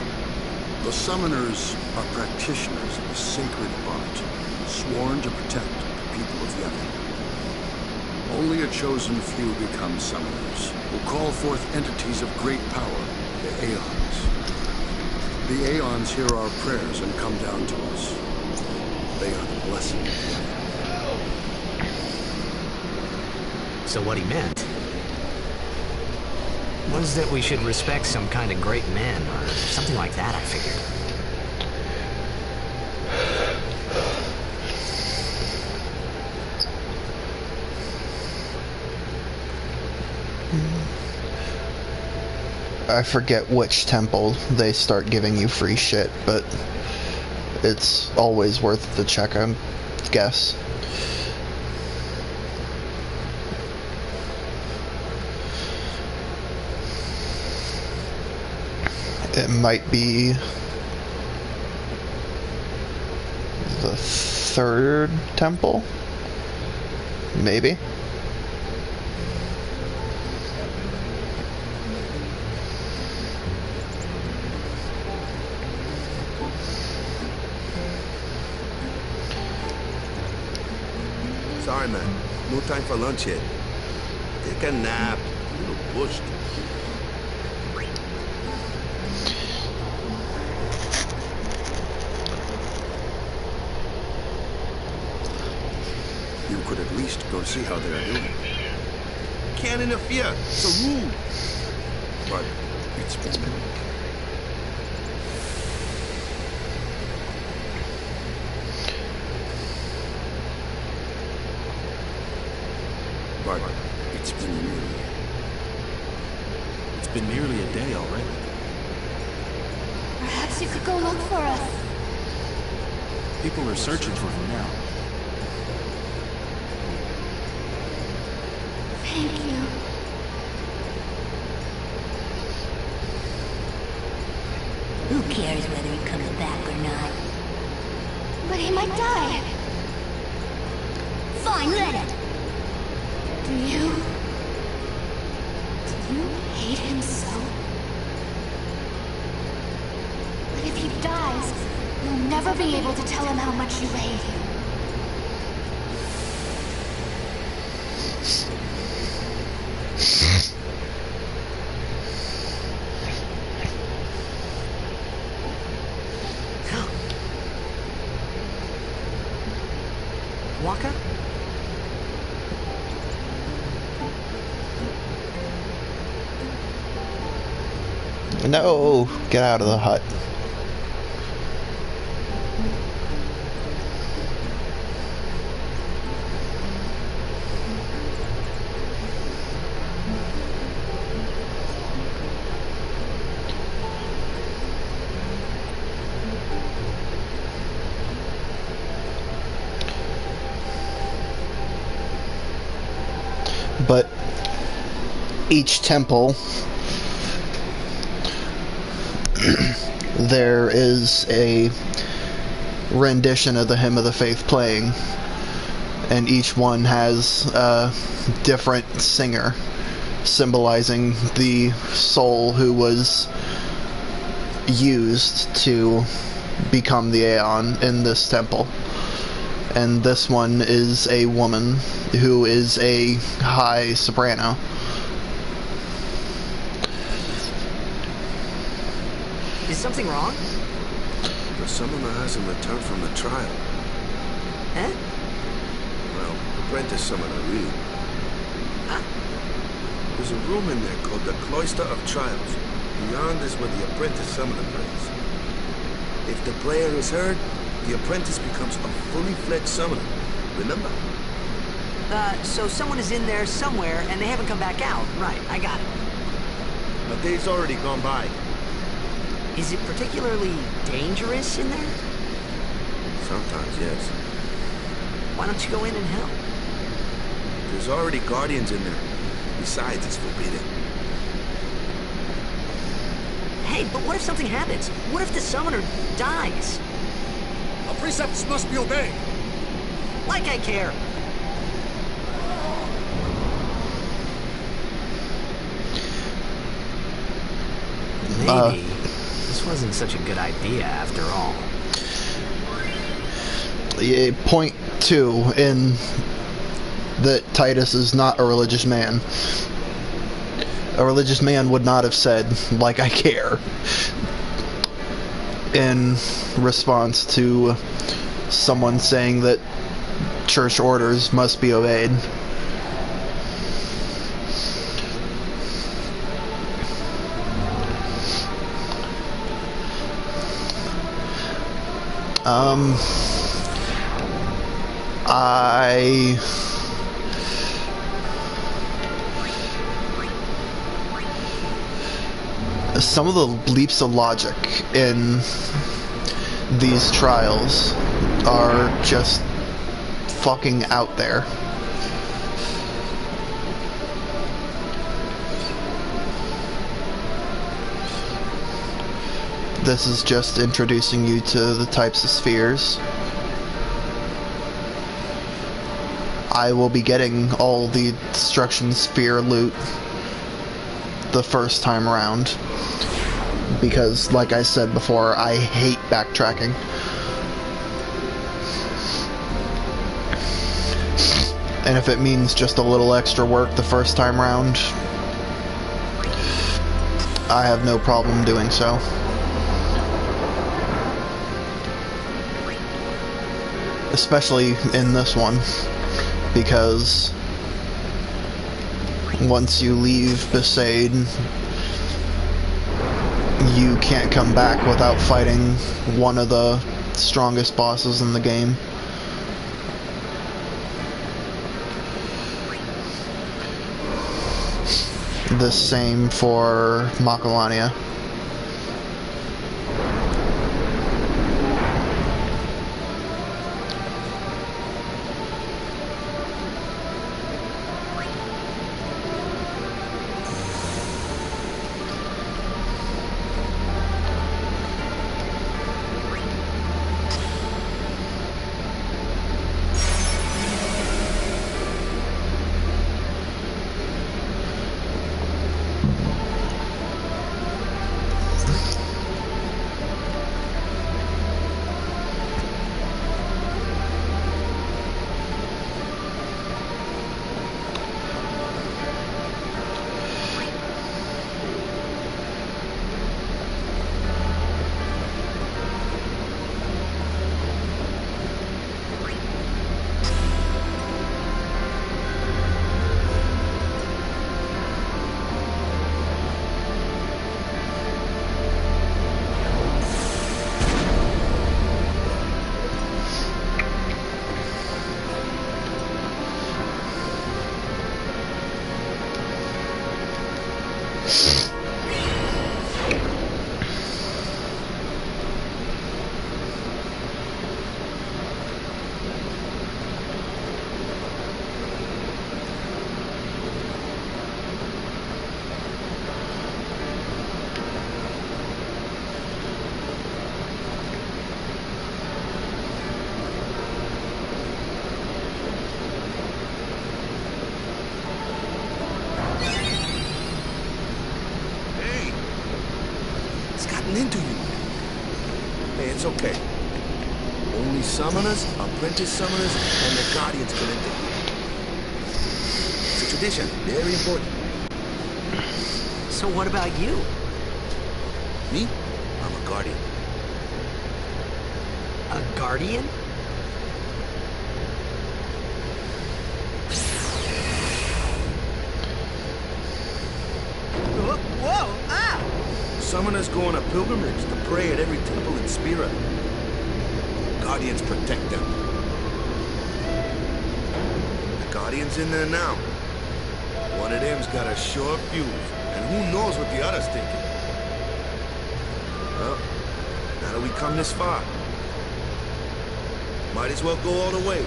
The summoners are practitioners of a sacred art, sworn to protect the people of Yevon. Only a chosen few become summoners, who call forth entities of great power, the Aeons. The Aeons hear our prayers and come down to us. They are the blessing of Yevon. So what he meant was that we should respect some kind of great men, or something like that, I figured. I forget which temple they start giving you free shit, but it's always worth the check, I guess. It might be the third temple, maybe. Sorry, man. No time for lunch yet. Take a nap. A little pushed. You could at least go see how they are doing. Can't interfere. It's a rule. But it's been... But it's been nearly a day already. Perhaps you could go look for us. People are searching for him now. Thank you. Who cares whether he comes back or not? But he might die. Fine, let it. Do you hate him so? But if he dies, you'll never be able to tell him how much you hate him. Waka? No! Get out of the hut. But each temple there is a rendition of the Hymn of the Faith playing, and each one has a different singer symbolizing the soul who was used to become the Aeon in this temple. And this one is a woman who is a high soprano. Is something wrong? The summoner hasn't returned from the trial. Huh? Well, apprentice summoner, really. Huh? There's a room in there called the Cloister of Trials. Beyond is where the apprentice summoner plays. If the prayer is heard, the apprentice becomes a fully fledged summoner. Remember? So someone is in there somewhere, and they haven't come back out. Right, I got it. A day's already gone by. Is it particularly dangerous in there? Sometimes, yes. Why don't you go in and help? There's already guardians in there. Besides, it's forbidden. Hey, but what if something happens? What if the summoner dies? Our precepts must be obeyed. Like I care. Maybe this wasn't such a good idea after all. Point 2 in that Titus is not a religious man. A religious man would not have said, like I care, in response to someone saying that church orders must be obeyed. Some of the leaps of logic in these trials are just fucking out there. This is just introducing you to the types of spheres. I will be getting all the destruction sphere loot the first time around, because, like I said before, I hate backtracking. And if it means just a little extra work the first time around, I have no problem doing so. Especially in this one, because once you leave Besaid, you can't come back without fighting one of the strongest bosses in the game. The same for Makalania. Into you. Hey, it's okay. Only summoners, apprentice summoners, and the guardians can enter here. It's a tradition, very important. So what about you? Me? I'm a guardian. A guardian? Whoa! Ah! Summoners go on a pilgrimage to pray at every temple in Spira. Guardians protect them. The Guardian's in there now. One of them's got a short fuse, and who knows what the other's thinking. Well, now that we come this far, might as well go all the way.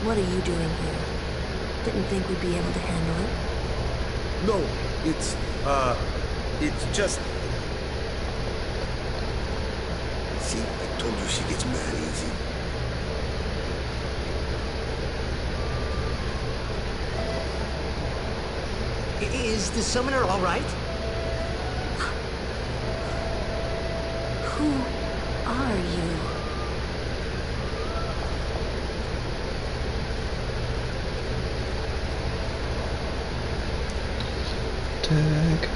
What are you doing here? Didn't think we'd be able to handle it. No, it's just... See, I told you she gets mad easy. Is the summoner all right? Who are you? Take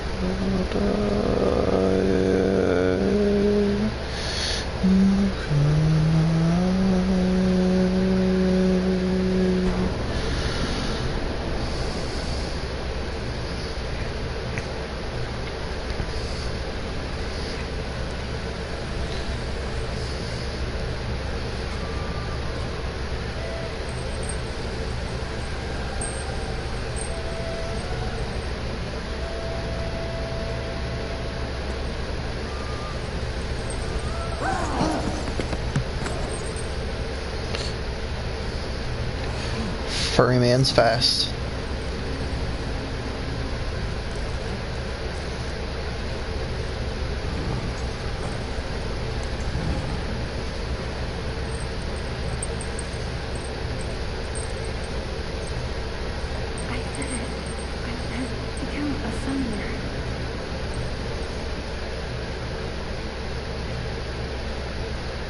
Furry man's fast. I said it. I have become a summoner.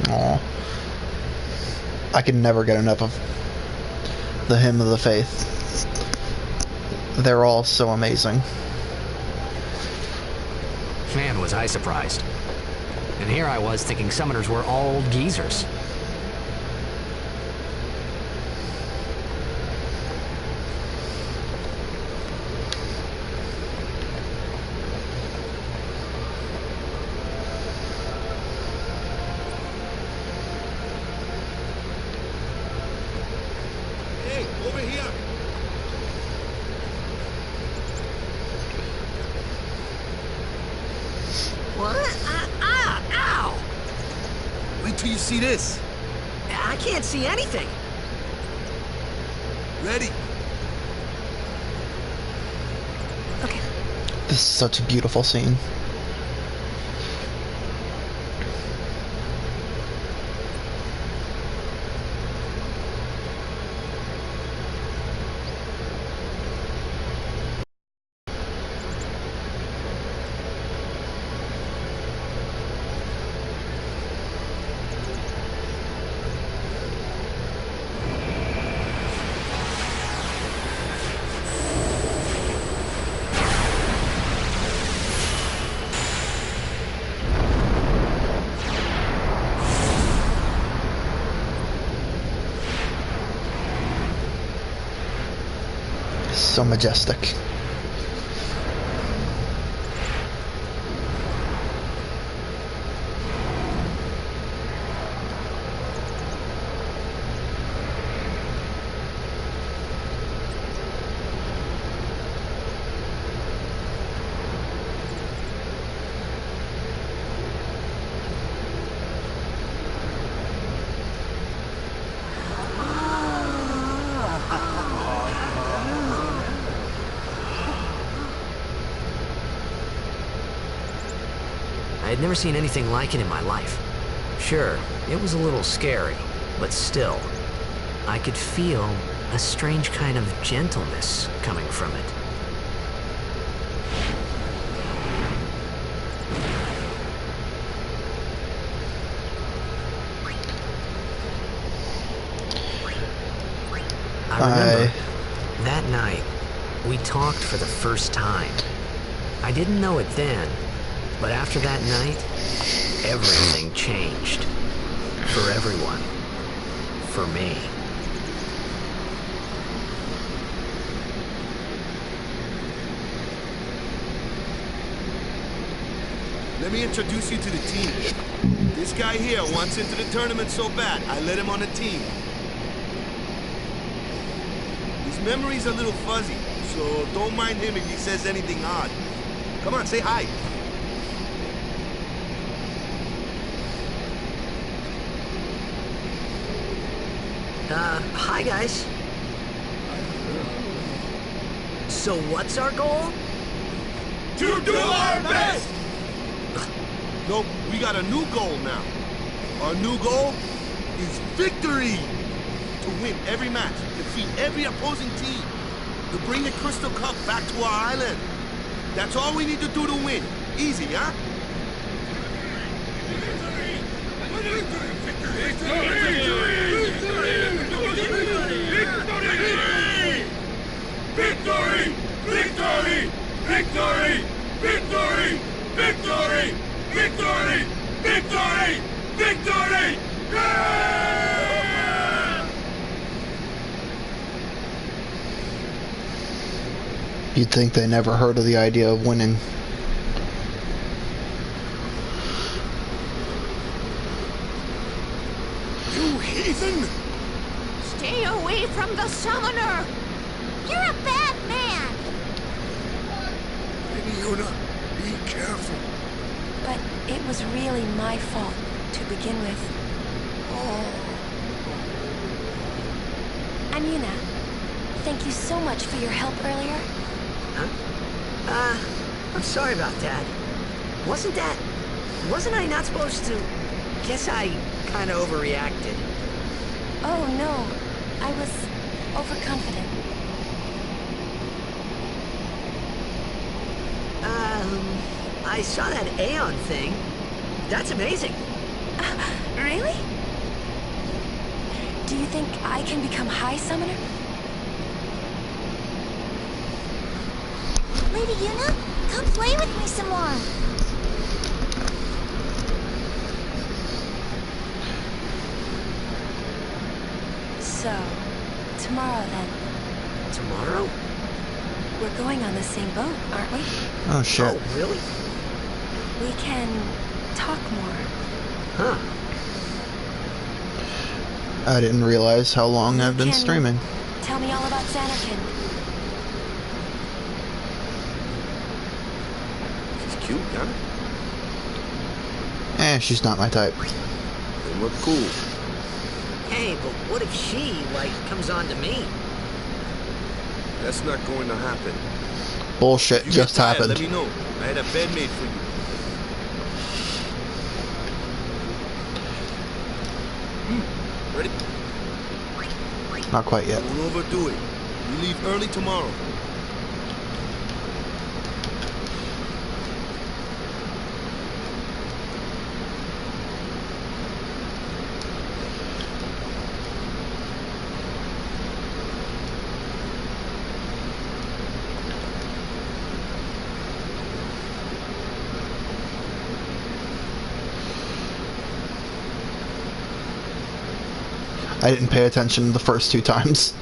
Aw. I can never get enough of the Hymn of the Faith. They're all so amazing. Man, was I surprised. And here I was thinking summoners were all old geezers. Hey, over here! What? Ow! Wait till you see this. I can't see anything. Ready? Okay. This is such a beautiful scene. So majestic. I had never seen anything like it in my life. Sure, it was a little scary, but still, I could feel a strange kind of gentleness coming from it. I remember that night, we talked for the first time. I didn't know it then, but after that night, everything changed. For everyone. For me. Let me introduce you to the team. This guy here wants into the tournament so bad, I let him on the team. His memory's a little fuzzy, so don't mind him if he says anything odd. Come on, say hi. Hi guys. So what's our goal? To do our best! Nope, we got a new goal now. Our new goal is victory! To win every match, defeat every opposing team, to bring the Crystal Cup back to our island. That's all we need to do to win. Easy, huh? Victory! Victory! Victory! Victory! Victory! Victory! Victory! Victory! Yeah! You'd think they never heard of the idea of winning. You heathen! Stay away from the summoner! You're a bad man! Yuna, be careful. But it was really my fault to begin with. I'm Yuna. Thank you so much for your help earlier. Huh? I'm sorry about that. Wasn't I not supposed to? Guess I kinda overreacted. Oh no, I was overconfident. I saw that Aeon thing. That's amazing. Really? Do you think I can become High Summoner? Lady Yuna, come play with me some more. So, tomorrow then. Tomorrow? We're going on the same boat, aren't we? Oh shit. Oh, really? We can talk more. Huh. I didn't realize how long I've been Can streaming. Tell me all about Xanarkin. She's cute, huh? She's not my type. They look cool. Hey, but what if she, like, comes on to me? That's not going to happen. Bullshit You just get tired, happened. Let me know. I had a bed made for you. Ready? Not quite yet. Don't overdo it. We leave early tomorrow. I didn't pay attention the first 2 times.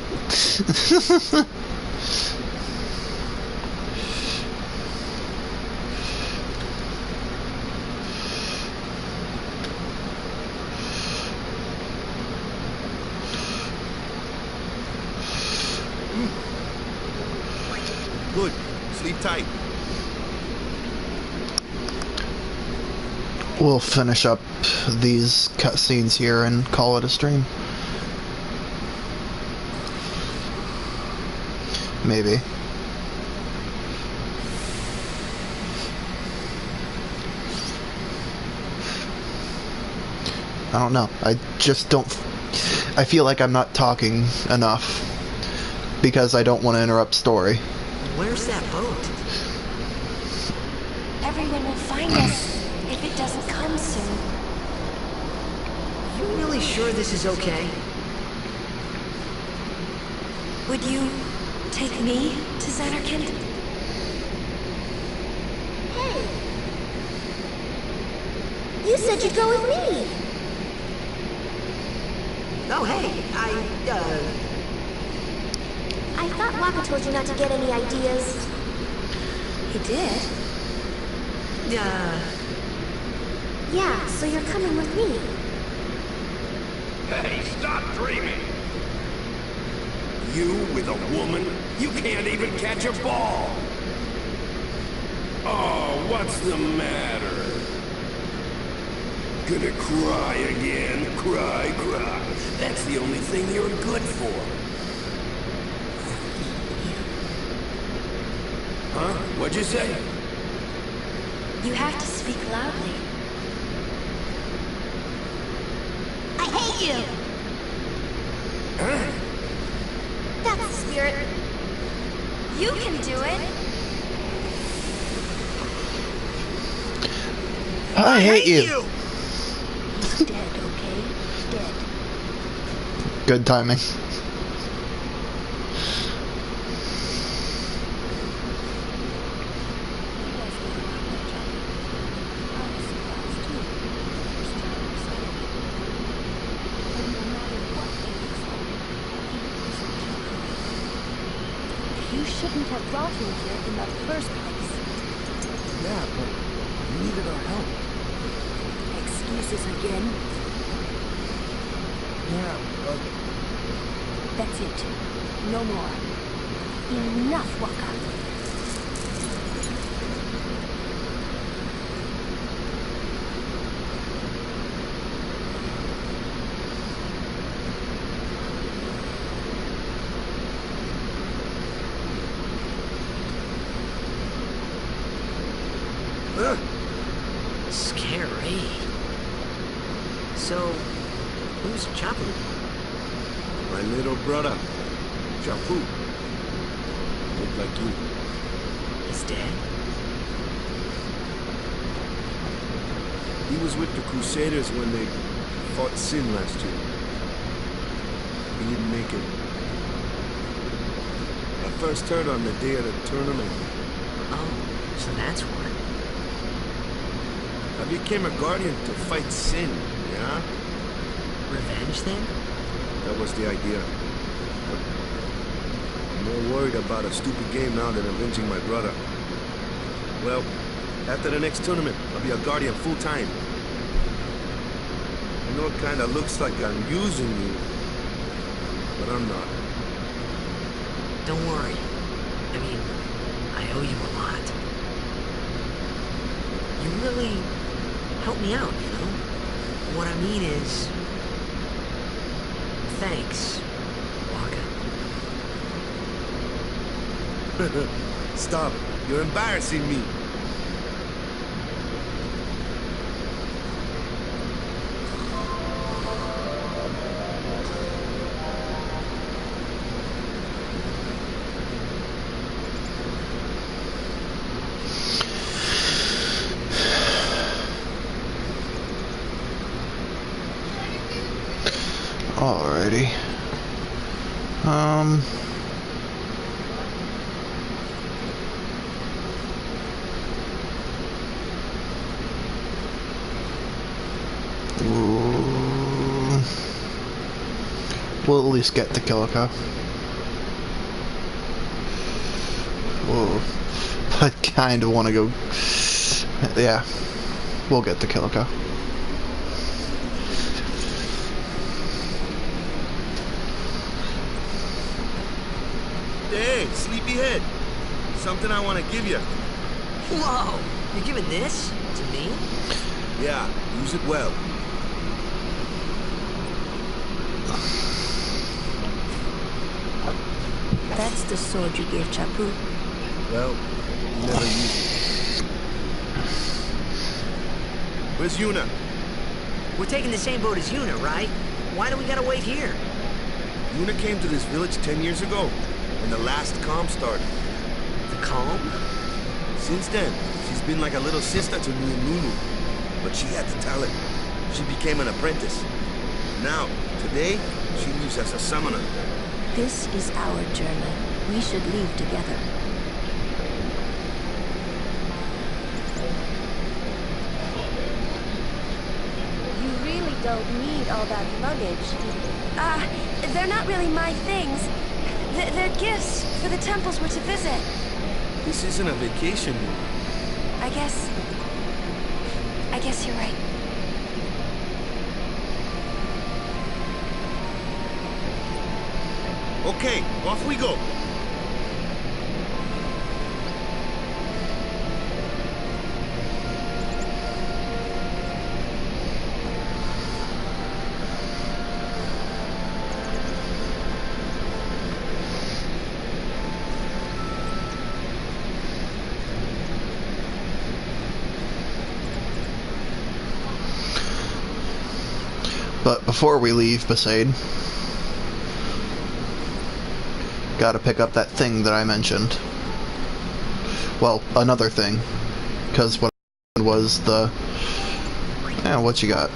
Good. Sleep tight. We'll finish up these cutscenes here and call it a stream. Maybe. I don't know. I just don't... I feel like I'm not talking enough because I don't want to interrupt story. Where's that boat? Everyone will find us if it doesn't come soon. You really sure this is okay? Would you take me to Xanarkin? Hey! You said you'd go with me! Oh, hey, I thought Waka told you not to get any ideas. He did? Yeah, so you're coming with me. Hey, stop dreaming! You with a woman? You can't even catch a ball! Oh, what's the matter? Gonna cry again? Cry, cry. That's the only thing you're good for. Huh? What'd you say? You have to speak loudly. I hate you! Huh? That's the spirit. You can do it. I hate you. He's dead, okay? Dead. Good timing. You shouldn't have brought him here in the first place. Yeah, but we needed our help. Excuses again? Yeah, but That's it. No more. Enough, Waka. Scary. So, who's Chapu? my little brother, Chapu, looked like you. He's dead? He was with the Crusaders when they fought Sin last year. He didn't make it. I first heard on the day of the tournament. Oh, so that's why. I became a guardian to fight Sin, yeah? Revenge, then? That was the idea. But I'm more worried about a stupid game now than avenging my brother. Well, after the next tournament, I'll be a guardian full-time. I know it kinda looks like I'm using you, but I'm not. Don't worry. I mean, I owe you a lot. You really helped me out, you know? What I mean is... thanks, Waka. Stop. You're embarrassing me. Alrighty. Ooh. We'll at least get the Killico. Whoa. I kind of want to go... Yeah. We'll get the Killico. Hey, sleepyhead. Something I want to give you. Whoa! You're giving this to me? Yeah, use it well. That's the sword you gave Chapu. Well, you never used it. Where's Yuna? We're taking the same boat as Yuna, right? Why do we gotta wait here? Yuna came to this village 10 years ago, when the last calm started. The calm? Since then, she's been like a little sister to me and Nunu. But she had the talent. She became an apprentice. Now, today, she lives as a summoner. This is our journey. We should leave together. You really don't need all that luggage. They're not really my things. They're gifts for the temples we're to visit. This isn't a vacation. I guess you're right. Okay, off we go. But before we leave Besaid, gotta pick up that thing that I mentioned. Well, another thing. Because what was the... Yeah, what you got?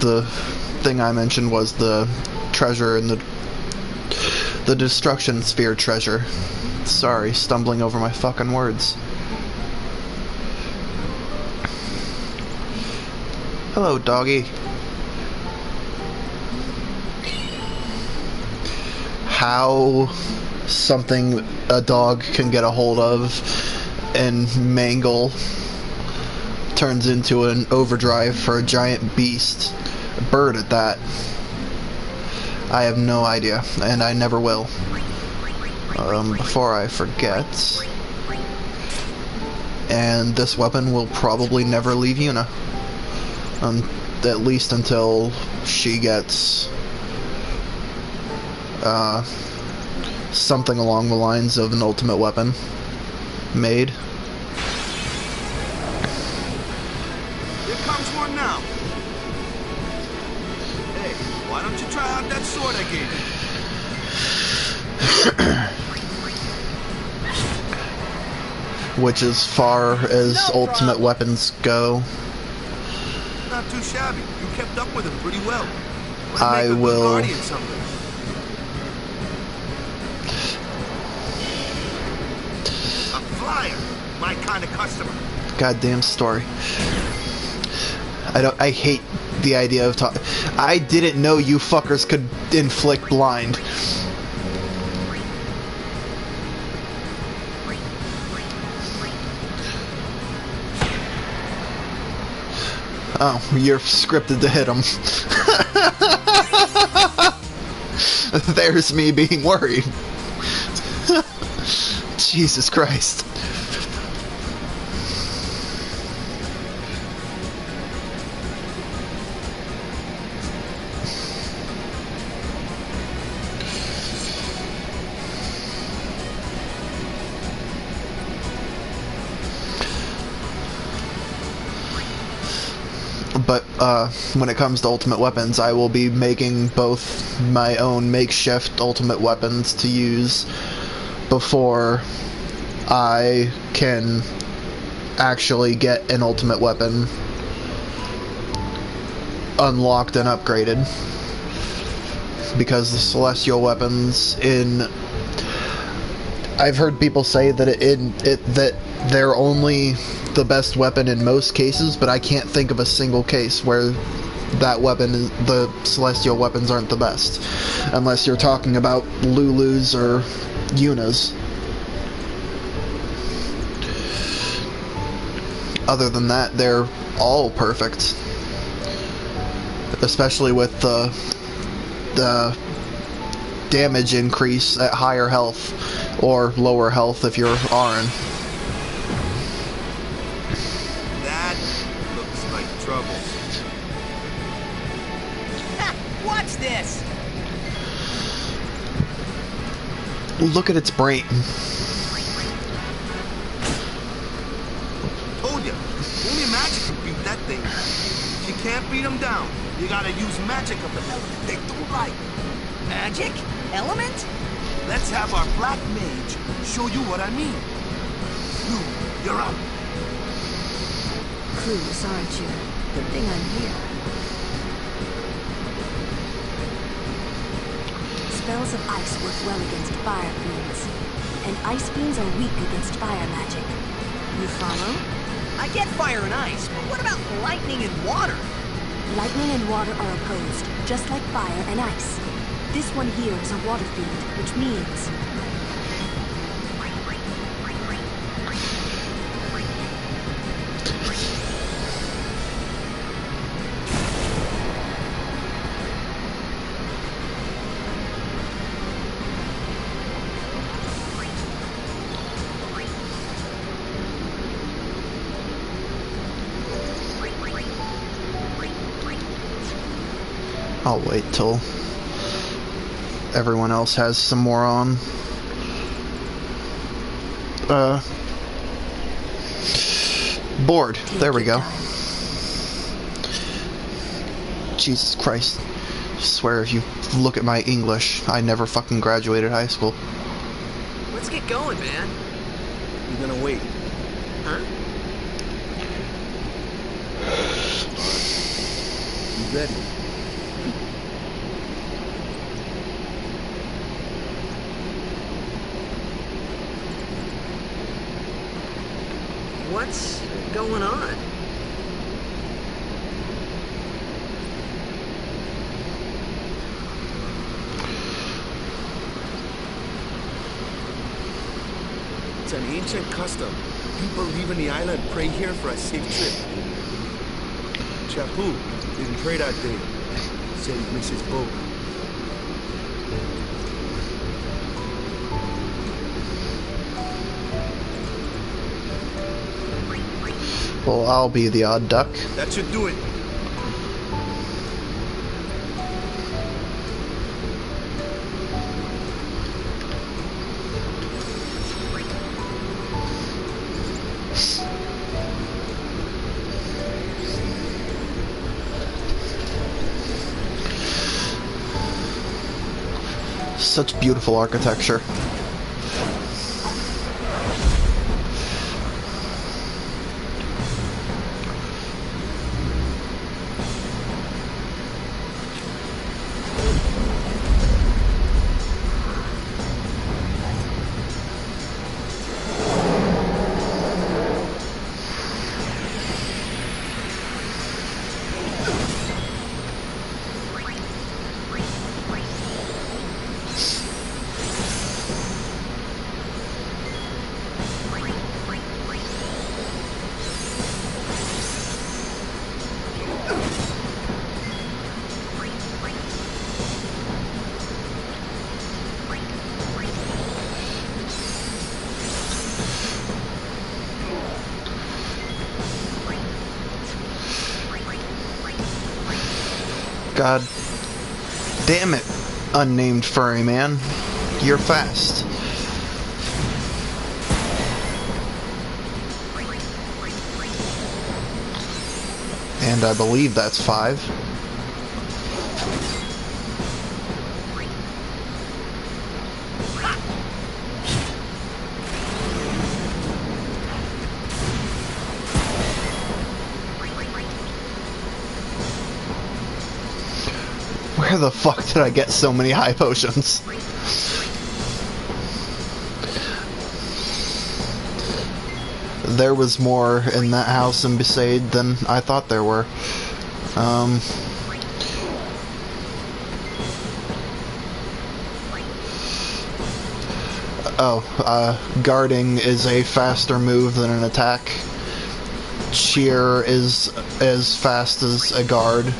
The thing I mentioned was the treasure in the destruction sphere treasure. Sorry, stumbling over my fucking words. Hello, doggy. How something a dog can get a hold of and mangle turns into an overdrive for a giant beast. A bird at that. I have no idea, and I never will. Before I forget... And this weapon will probably never leave Yuna. At least until she gets... something along the lines of an ultimate weapon made. Here comes one now. Hey, why don't you try out that sword I gave you? Which, as far as ultimate weapons go, Not too shabby. You kept up with him pretty well. Might I make a good will... guardian someday. A flyer, my kind of customer. Goddamn story. I hate the idea of talking. I didn't know you fuckers could inflict blind. Oh, you're scripted to hit him. There's me being worried. Jesus Christ. But when it comes to ultimate weapons, I will be making both my own makeshift ultimate weapons to use before I can actually get an ultimate weapon unlocked and upgraded. Because the celestial weapons in... I've heard people say that that they're only the best weapon in most cases, but I can't think of a single case where that weapon, the celestial weapons, aren't the best. Unless you're talking about Lulu's or Yuna's. Other than that, they're all perfect. Especially with the damage increase at higher health, or lower health if you're RN. That looks like trouble. Watch this! Look at its brain. Told ya, only magic can beat that thing. If you can't beat them down, you gotta use magic of the element they don't like. Magic? Element? Let's have our black mage show you what I mean. You're up. Clues, aren't you? Good thing I'm here. Spells of ice work well against fire fiends, and ice fiends are weak against fire magic. You follow? I get fire and ice, but what about lightning and water? Lightning and water are opposed, just like fire and ice. This one here is a water fiend, which means... I'll wait till everyone else has some more on. Board. There we go. Jesus Christ. I swear if you look at my English, I never fucking graduated high school. Let's get going, man. You're gonna wait. Huh? You ready? What's going on? It's an ancient custom. People leaving the island pray here for a safe trip. Chapu didn't pray that day. Said he missed his boat. Well, I'll be the odd duck. That should do it. Such beautiful architecture. God damn it, unnamed furry man. You're fast. And I believe that's 5. Where the fuck did I get so many high potions? There was more in that house in Besaid than I thought there were. Guarding is a faster move than an attack. Cheer is as fast as a guard.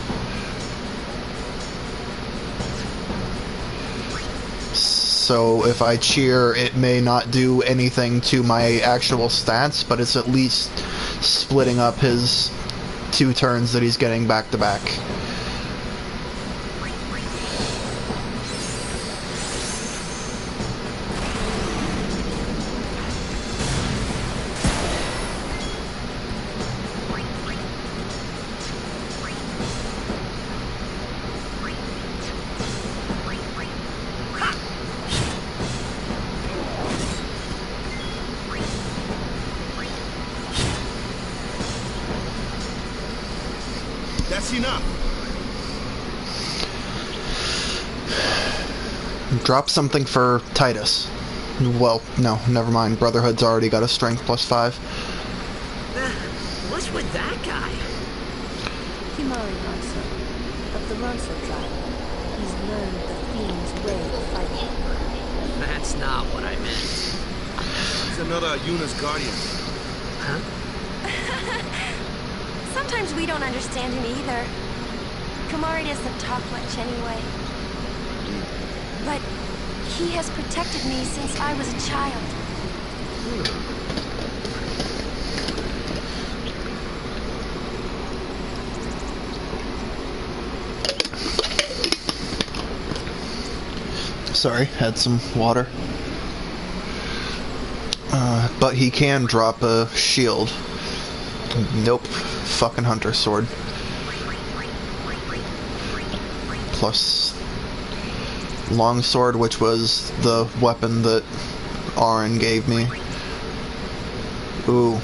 So if I cheer, it may not do anything to my actual stats, but it's at least splitting up his 2 turns that he's getting back to back. That's enough. Drop something for Titus. Well, no, never mind. Brotherhood's already got a strength +5. What's with that guy? Kimari Ronso, of the Ronso tribe. He's learned the Fiend's way of fighting. That's not what I meant. He's another Yuna's guardian. Huh? Sometimes we don't understand him either. Kimari doesn't talk much anyway. But he has protected me since I was a child. Sorry, had some water. But he can drop a shield. Nope. Fucking hunter sword. Plus longsword, which was the weapon that Aaron gave me. Ooh.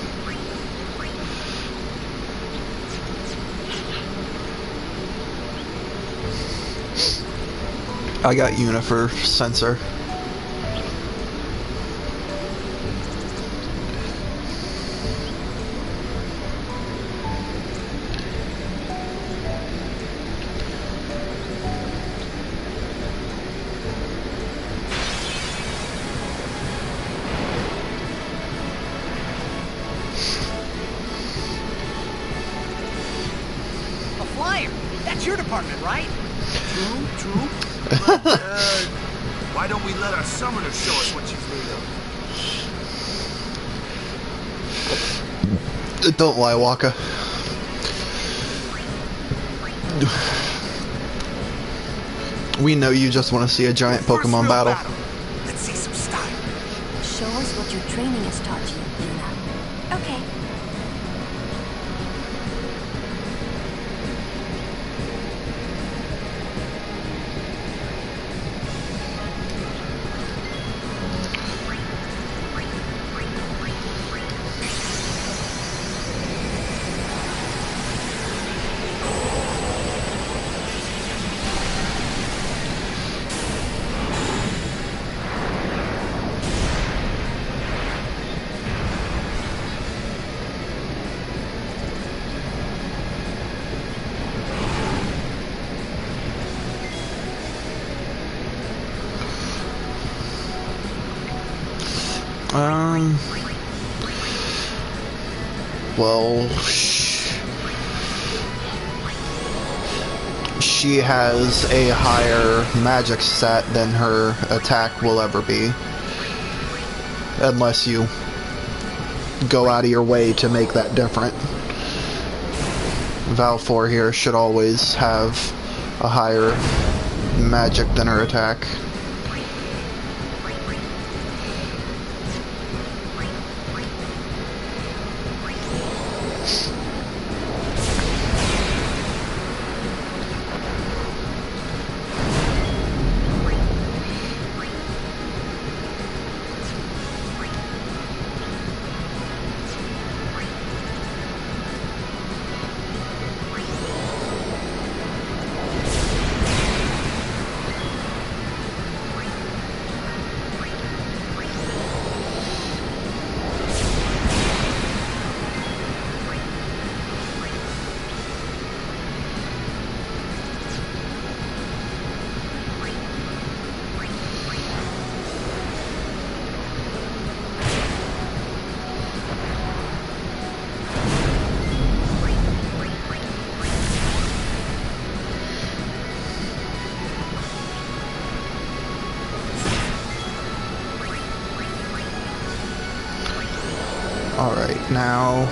I got Una for sensor. A flyer! That's your department, right? True. But, why don't we let our summoner show us what she's made of? Don't lie, Waka. We know you just want to see a giant Pokemon battle. Let's see some style. Show us what your training has taught you, Una. Okay. Well, she has a higher magic stat than her attack will ever be. Unless you go out of your way to make that different. Valfor here should always have a higher magic than her attack. Alright, now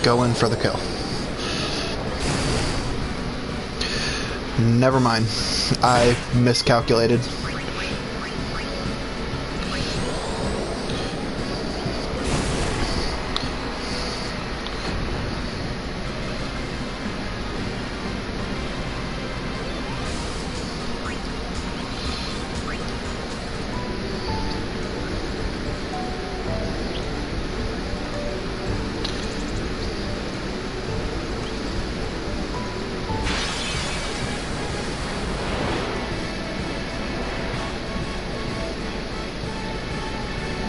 go in for the kill. Never mind. I miscalculated.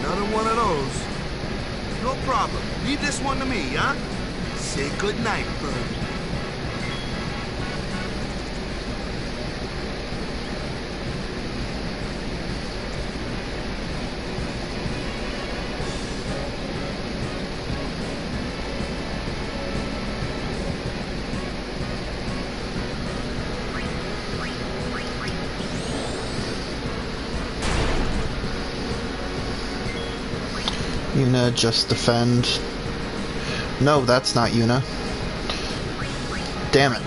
Another one of those. No problem. Leave this one to me, huh? Say goodnight, bird. Una, just defend. No, that's not Una. Damn it.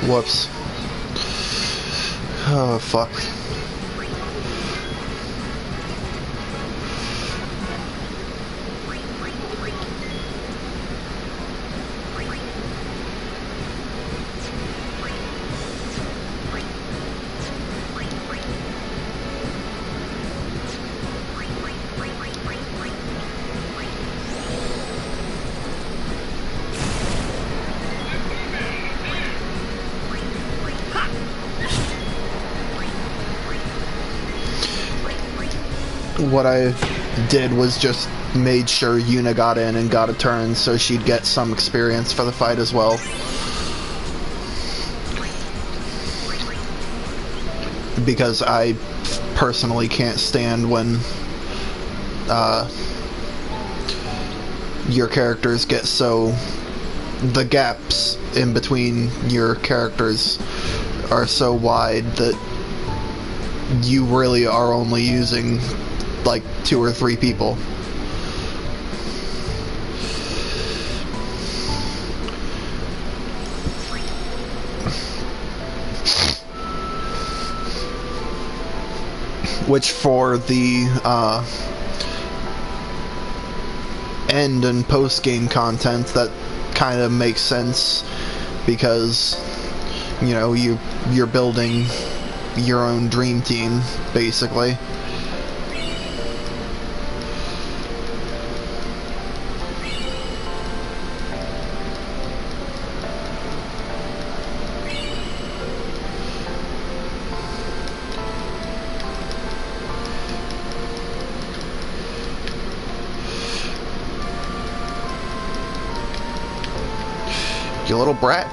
Whoops. Oh, fuck. What I did was just made sure Yuna got in and got a turn so she'd get some experience for the fight as well. Because I personally can't stand when your characters get so... the gaps in between your characters are so wide that you really are only using like 2 or 3 people. Which for the end and post-game content, that kind of makes sense, because, you know, you're building your own dream team, basically. You little brat.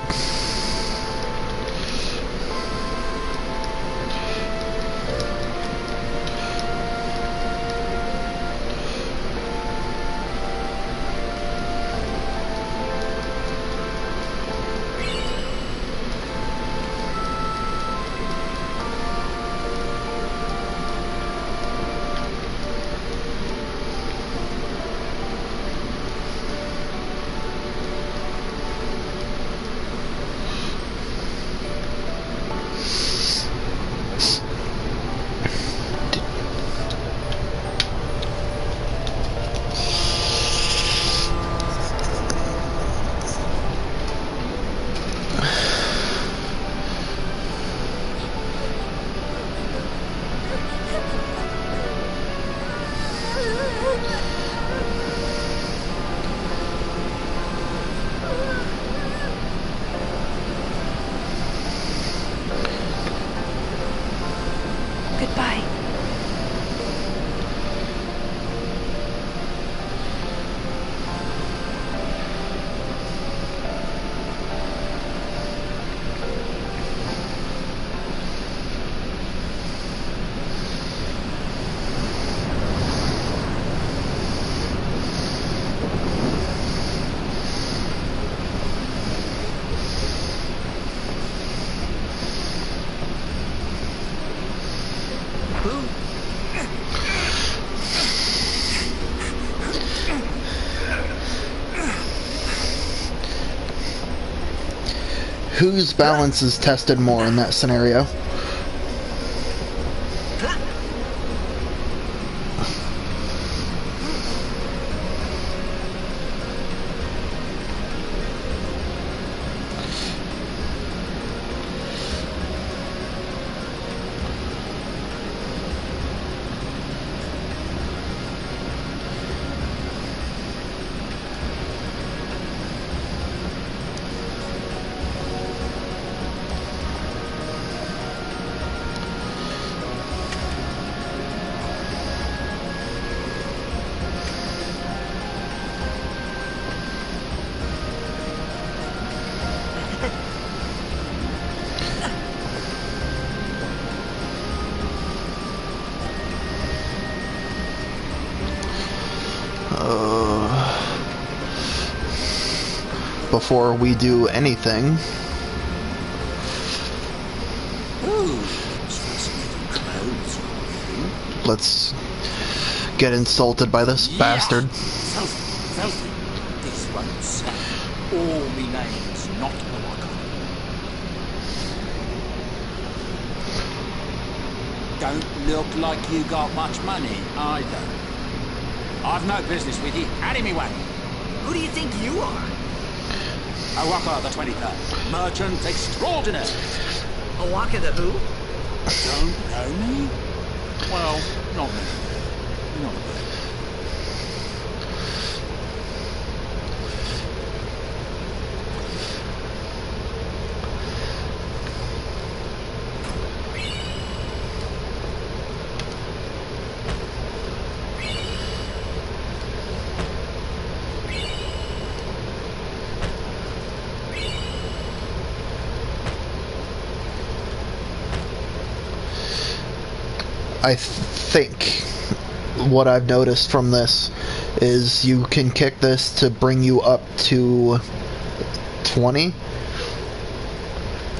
Goodbye. Whose balance is tested more in that scenario? Before we do anything, let's get insulted by this bastard. Filthy. This won't say. All me name's not Morocco. don't look like you got much money, either. I've no business with you. Out of me way. Who do you think you are? Owaka the 23rd. Merchant extraordinary. Owaka the who? Don't know me? Well, not me. Not a bit. I think what I've noticed from this is you can kick this to bring you up to 20,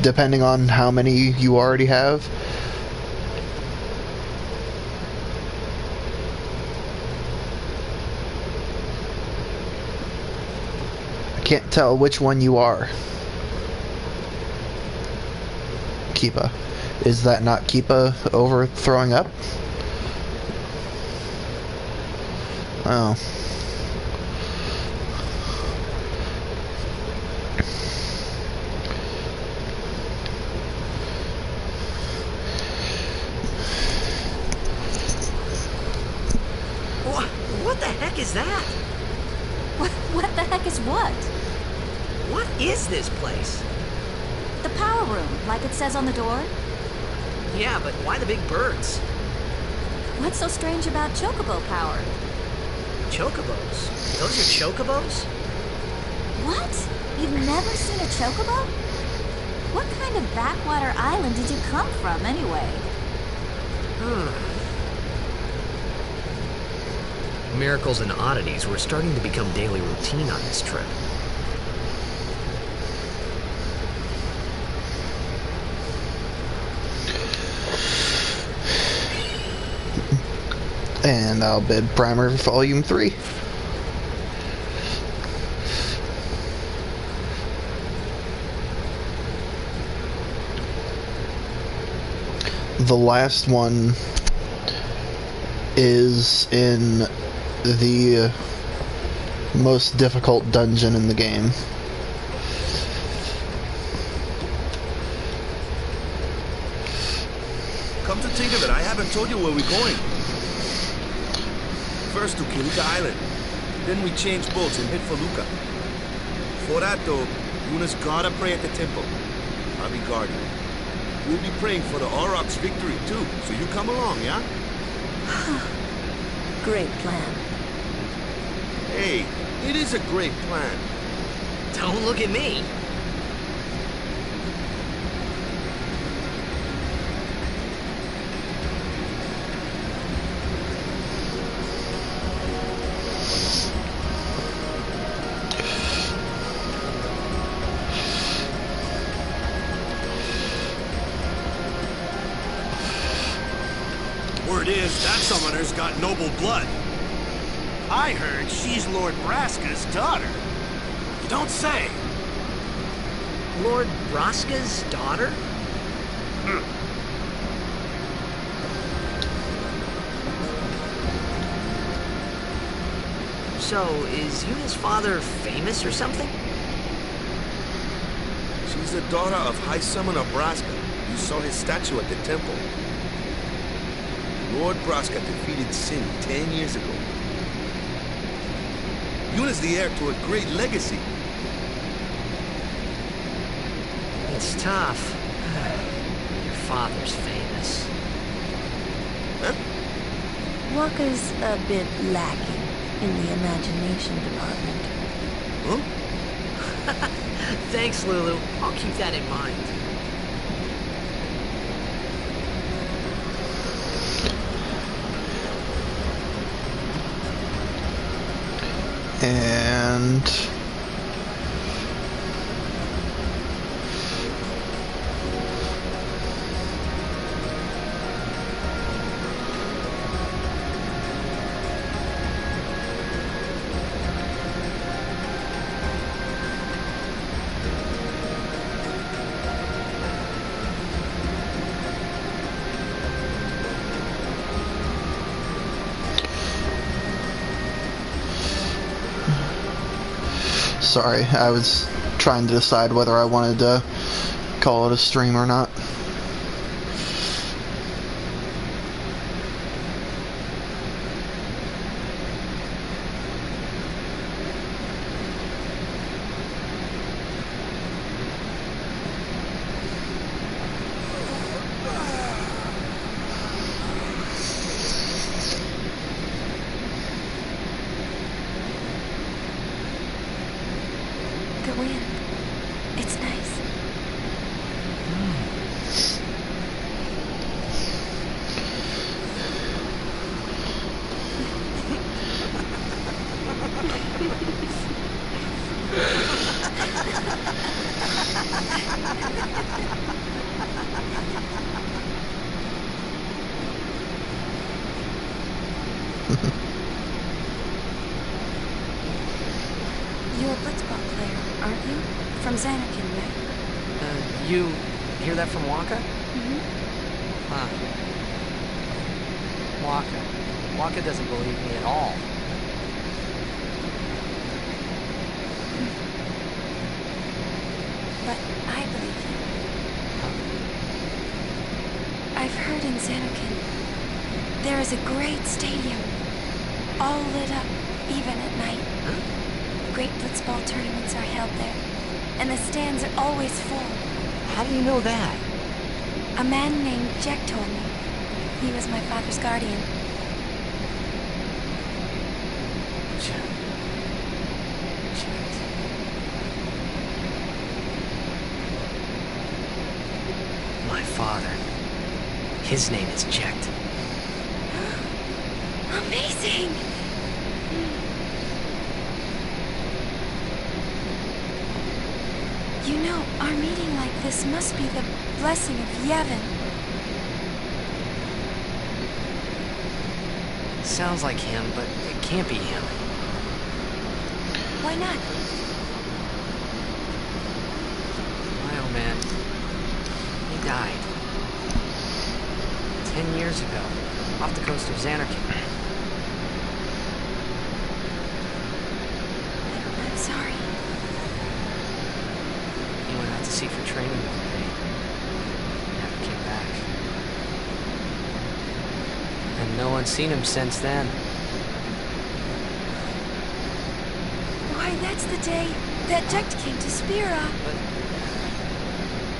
depending on how many you already have. I can't tell which one you are. Keepa. Is that not Keepa overthrowing up? Oh. What the heck is that? What the heck is what? What is this place? The power room, like it says on the door? Yeah, but why the big birds? What's so strange about chocobo power? Chocobos? Those are chocobos? What? You've never seen a chocobo? What kind of backwater island did you come from, anyway? Miracles and oddities were starting to become daily routine on this trip. And I'll bid Primer Volume 3. The last one is in the most difficult dungeon in the game. Come to think of it, I haven't told you where we're going. First to Kiluka Island. Then we change boats and head for Luca. For that though, Yuna's gotta pray at the temple. I'll be guarding. We'll be praying for the Aurochs' victory too, so you come along, yeah? Great plan. Hey, it is a great plan. Don't look at me. Word is, that summoner's got noble blood. I heard she's Lord Braska's daughter. You don't say. Lord Braska's daughter? So, is Yuna's father famous or something? She's the daughter of High Summoner Braska. You saw his statue at the temple. Lord Braska defeated Sin 10 years ago. Yuna's the heir to a great legacy. It's tough. Your father's famous. Huh? Walker's a bit lacking in the imagination department. Huh? Thanks, Lulu. I'll keep that in mind. And sorry. I was trying to decide whether I wanted to call it a stream or not. The wind. It's nice. You're a blitzball player, aren't you? From Xanakin, right? You hear that from Waka? Mm-hmm. Huh. Waka doesn't believe me at all. But I believe you. I've heard in Xanakin, there is a great stadium, all lit up, even at night. Great blitzball tournaments are held there, and the stands are always full. How do you know that? A man named Jack told me. He was my father's guardian. My father. His name is Jecht. Amazing! You know, our meeting like this must be the blessing of Yevon. Sounds like him, but it can't be him. Why not? My old man. He died. 10 years ago, off the coast of Xanarkand. I'm sorry. He went out to sea for training one day. Never came back. And no one's seen him since then. Why, that's the day that Jecht came to Spira. But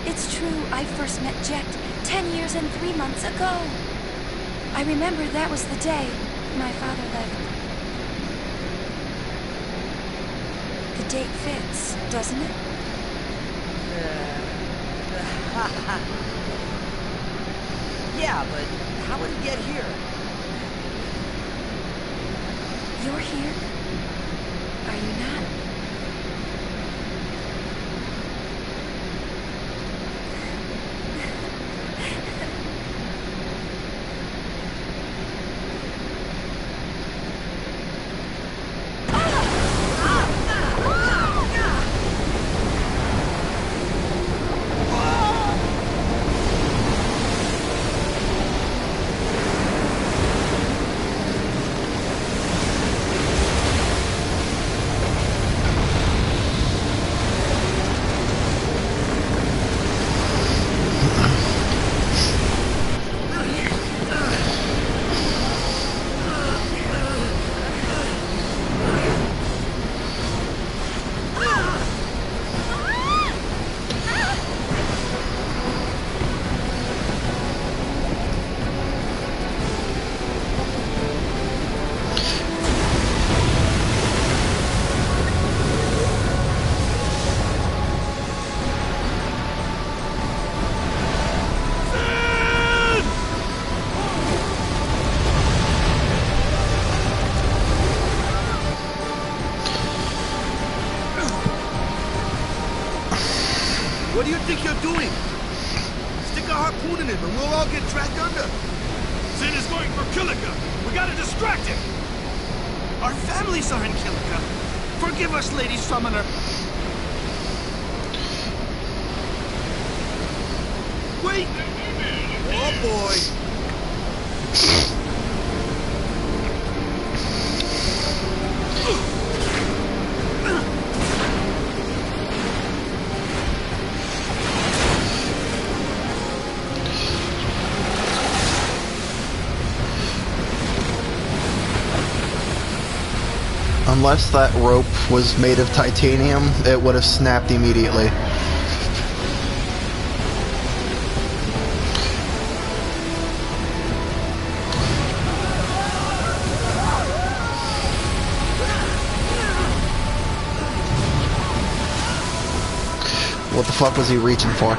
It's true, I first met Jecht 10 years and 3 months ago. I remember that was the day my father left. The date fits, doesn't it? Yeah, but how would he get here? You're here? Are you not? What do you think you're doing? Stick a harpoon in him and we'll all get dragged under. Sin is going for Kilika. We gotta distract him. Our families are in Kilika. Forgive us, Lady Summoner. Wait! Oh boy! Unless that rope was made of titanium, it would have snapped immediately. What the fuck was he reaching for?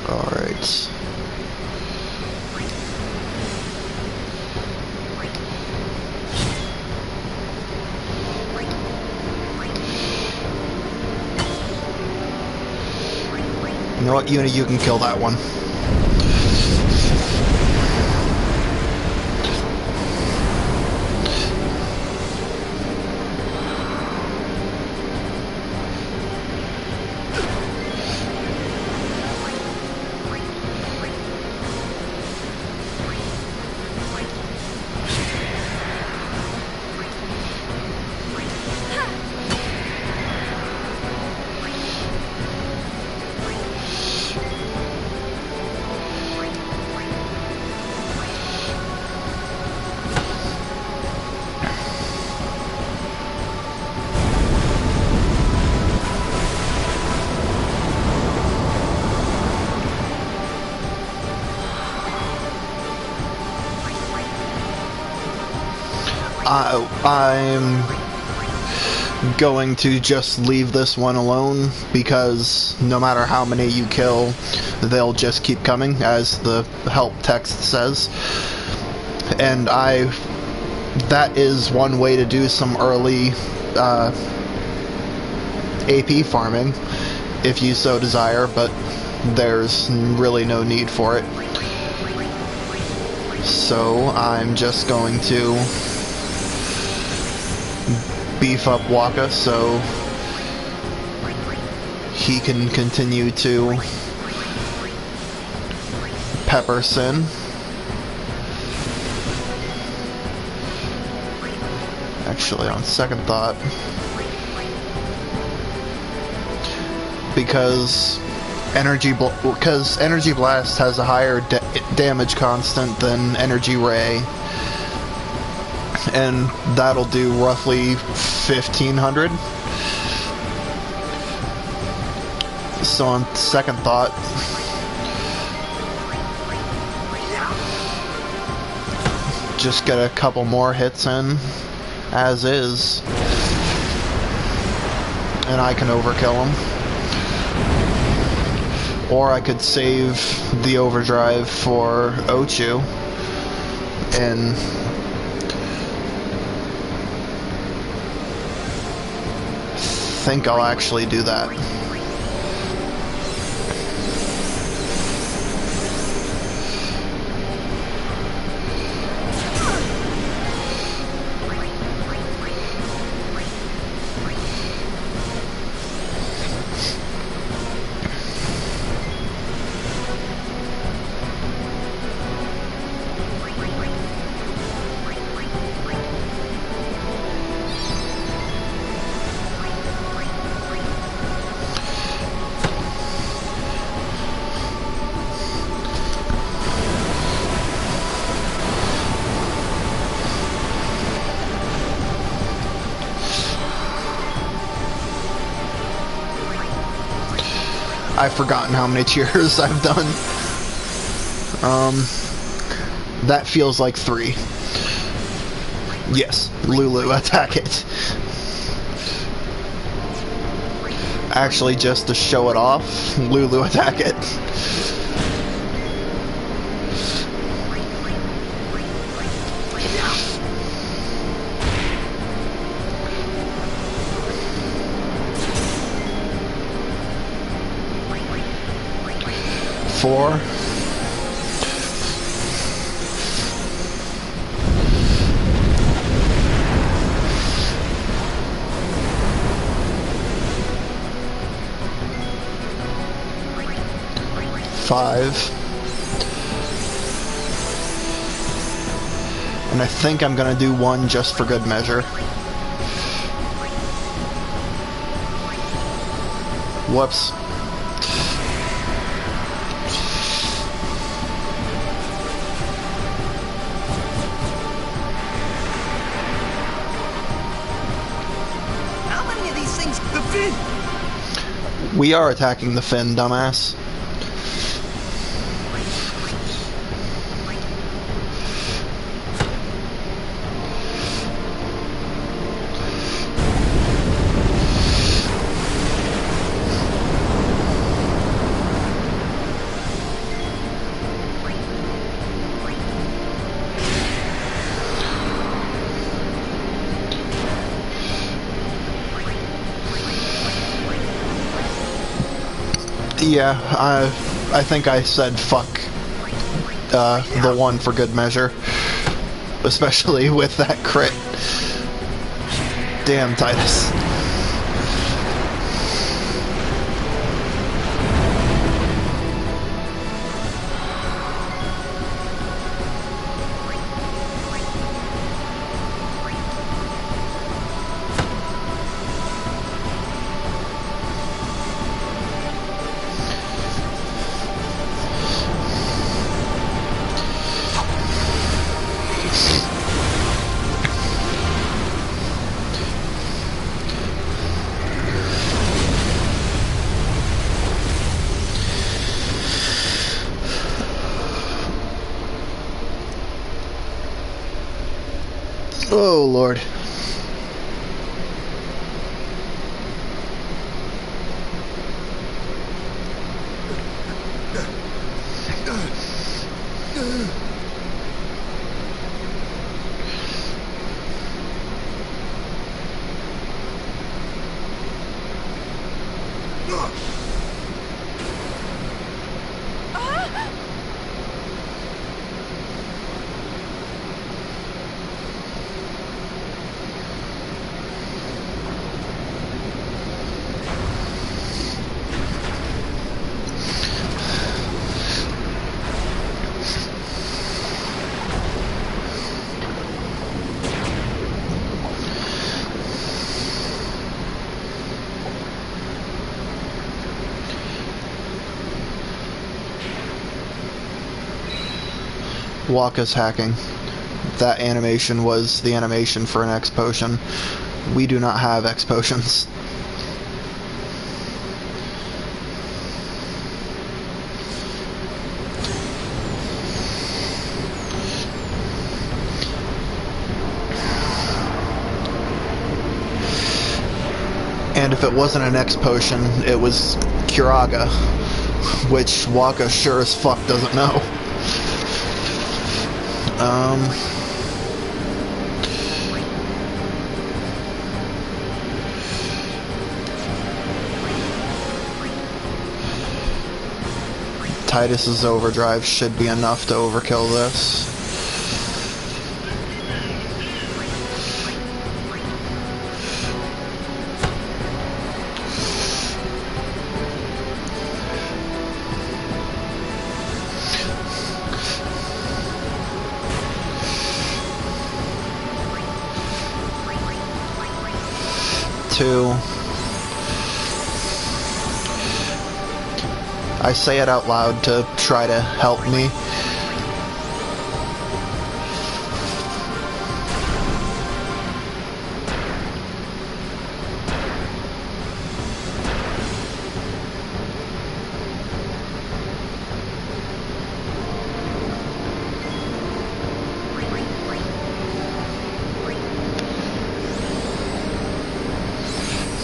Alright. You know what, Uni, you can kill that one. I'm going to just leave this one alone because no matter how many you kill, they'll just keep coming, as the help text says. And that is one way to do some early AP farming, if you so desire, but there's really no need for it. So I'm just going to beef up Waka so he can continue to pepper Sin. Actually, on second thought, because Energy Blast has a higher damage constant than Energy Ray, and that'll do roughly 1,500. So on second thought, just get a couple more hits in as is, and I can overkill him. Or I could save the overdrive for Ochu and think I'll actually do that. I've forgotten how many cheers I've done. That feels like 3. Yes, Lulu, attack it. Actually, just to show it off, Lulu, attack it. Four. Five. And I think I'm gonna do 1 just for good measure. Whoops. How many of these things? The fin! We are attacking the fin, dumbass. Yeah, I think I said fuck the one for good measure. Especially with that crit. Damn, Titus. Oh, Lord. Waka's hacking. That animation was the animation for an X potion. We do not have X potions. And if it wasn't an X potion, it was Curaga, which Waka sure as fuck doesn't know. Titus's overdrive should be enough to overkill this. I say it out loud to try to help me.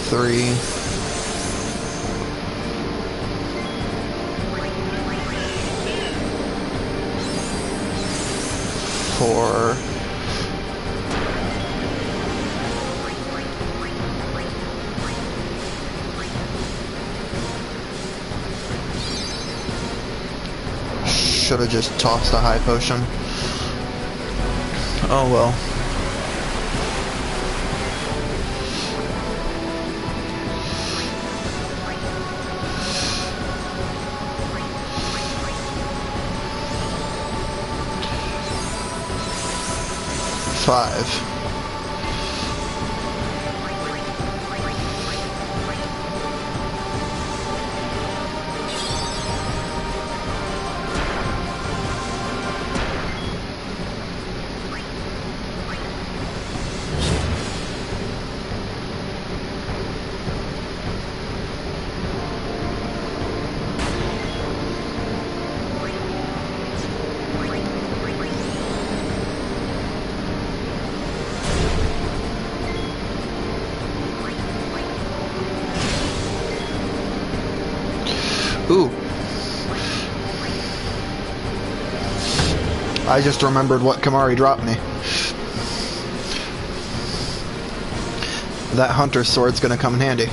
Three. 4. 'Should have just tossed a high potion. Oh well. Five. 4. I just remembered what Kamari dropped me. That hunter's sword's gonna come in handy.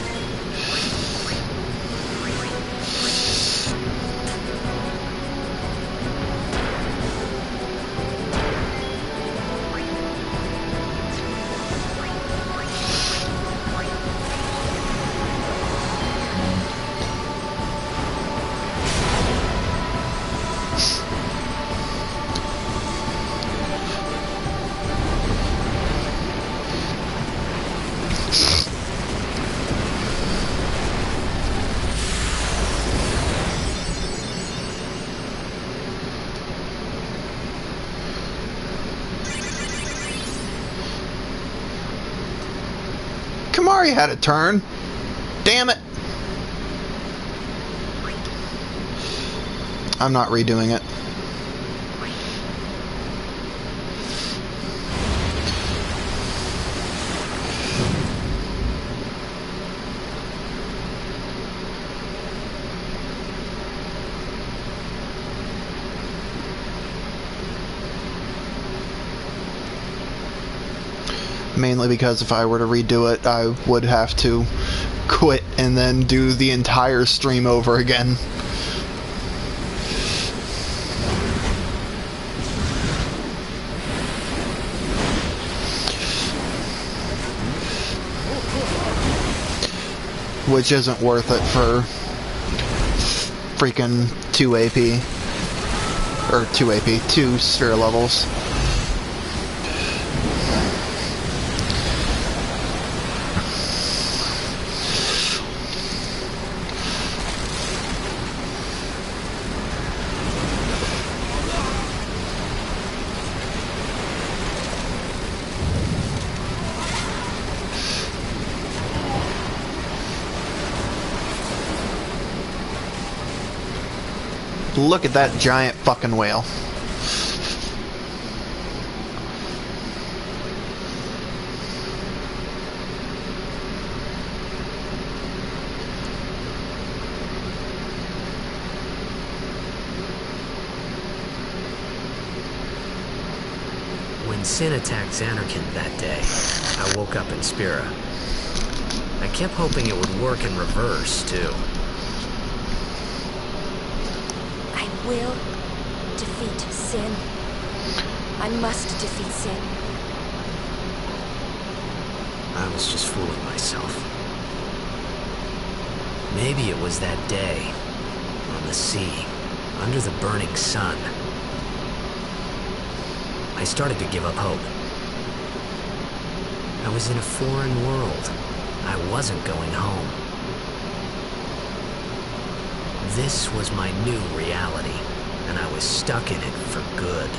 Kamari had a turn. Damn it. I'm not redoing it. Mainly because if I were to redo it, I would have to quit and then do the entire stream over again. Which isn't worth it for freaking 2 AP. Or 2 AP, 2 sphere levels. Look at that giant fucking whale. When Sin attacked Xanarkand that day, I woke up in Spira. I kept hoping it would work in reverse, too. Will defeat Sin. I must defeat Sin. I was just fooling myself. Maybe it was that day, on the sea, under the burning sun. I started to give up hope. I was in a foreign world. I wasn't going home. This was my new reality, and I was stuck in it for good.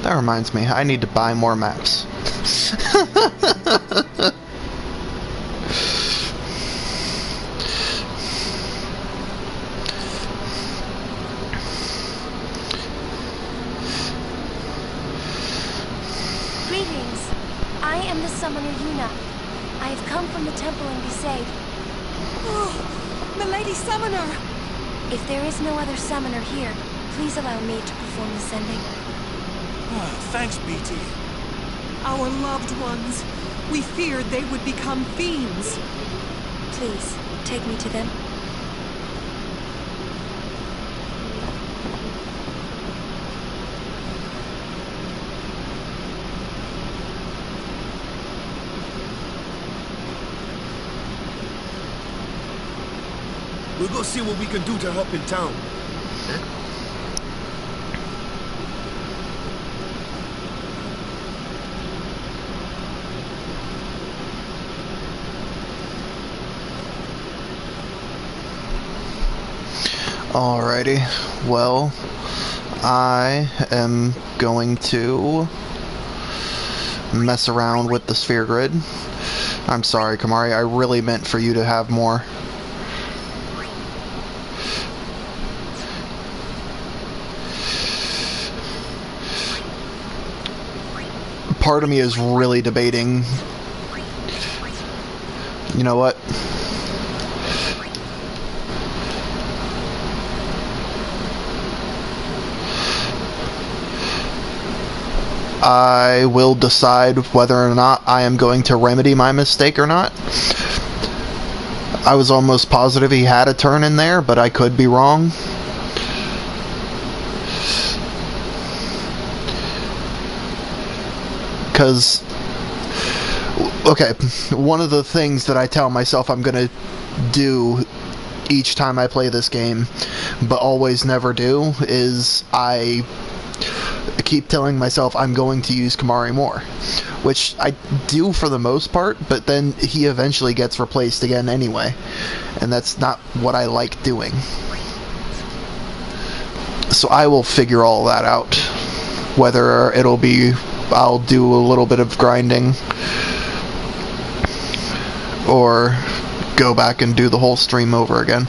That reminds me, I need to buy more maps. Summoner Yuna. I have come from the temple in Besaid. Oh, Milady Summoner! If there is no other summoner here, please allow me to perform the sending. Thanks, BT. Our loved ones. We feared they would become fiends. Please, take me to them. We'll go see what we can do to help in town. Alrighty, well, I am going to mess around with the sphere grid. I'm sorry, Kamari, I really meant for you to have more. part of me is really debating. You know what? I will decide whether or not I am going to remedy my mistake or not. I was almost positive he had a turn in there, but I could be wrong. Because, okay, one of the things that I tell myself I'm going to do each time I play this game, but always never do, is I keep telling myself I'm going to use Kamari more, which I do for the most part, but then he eventually gets replaced again anyway, and that's not what I like doing. So I will figure all that out, whether it'll be I'll do a little bit of grinding or go back and do the whole stream over again.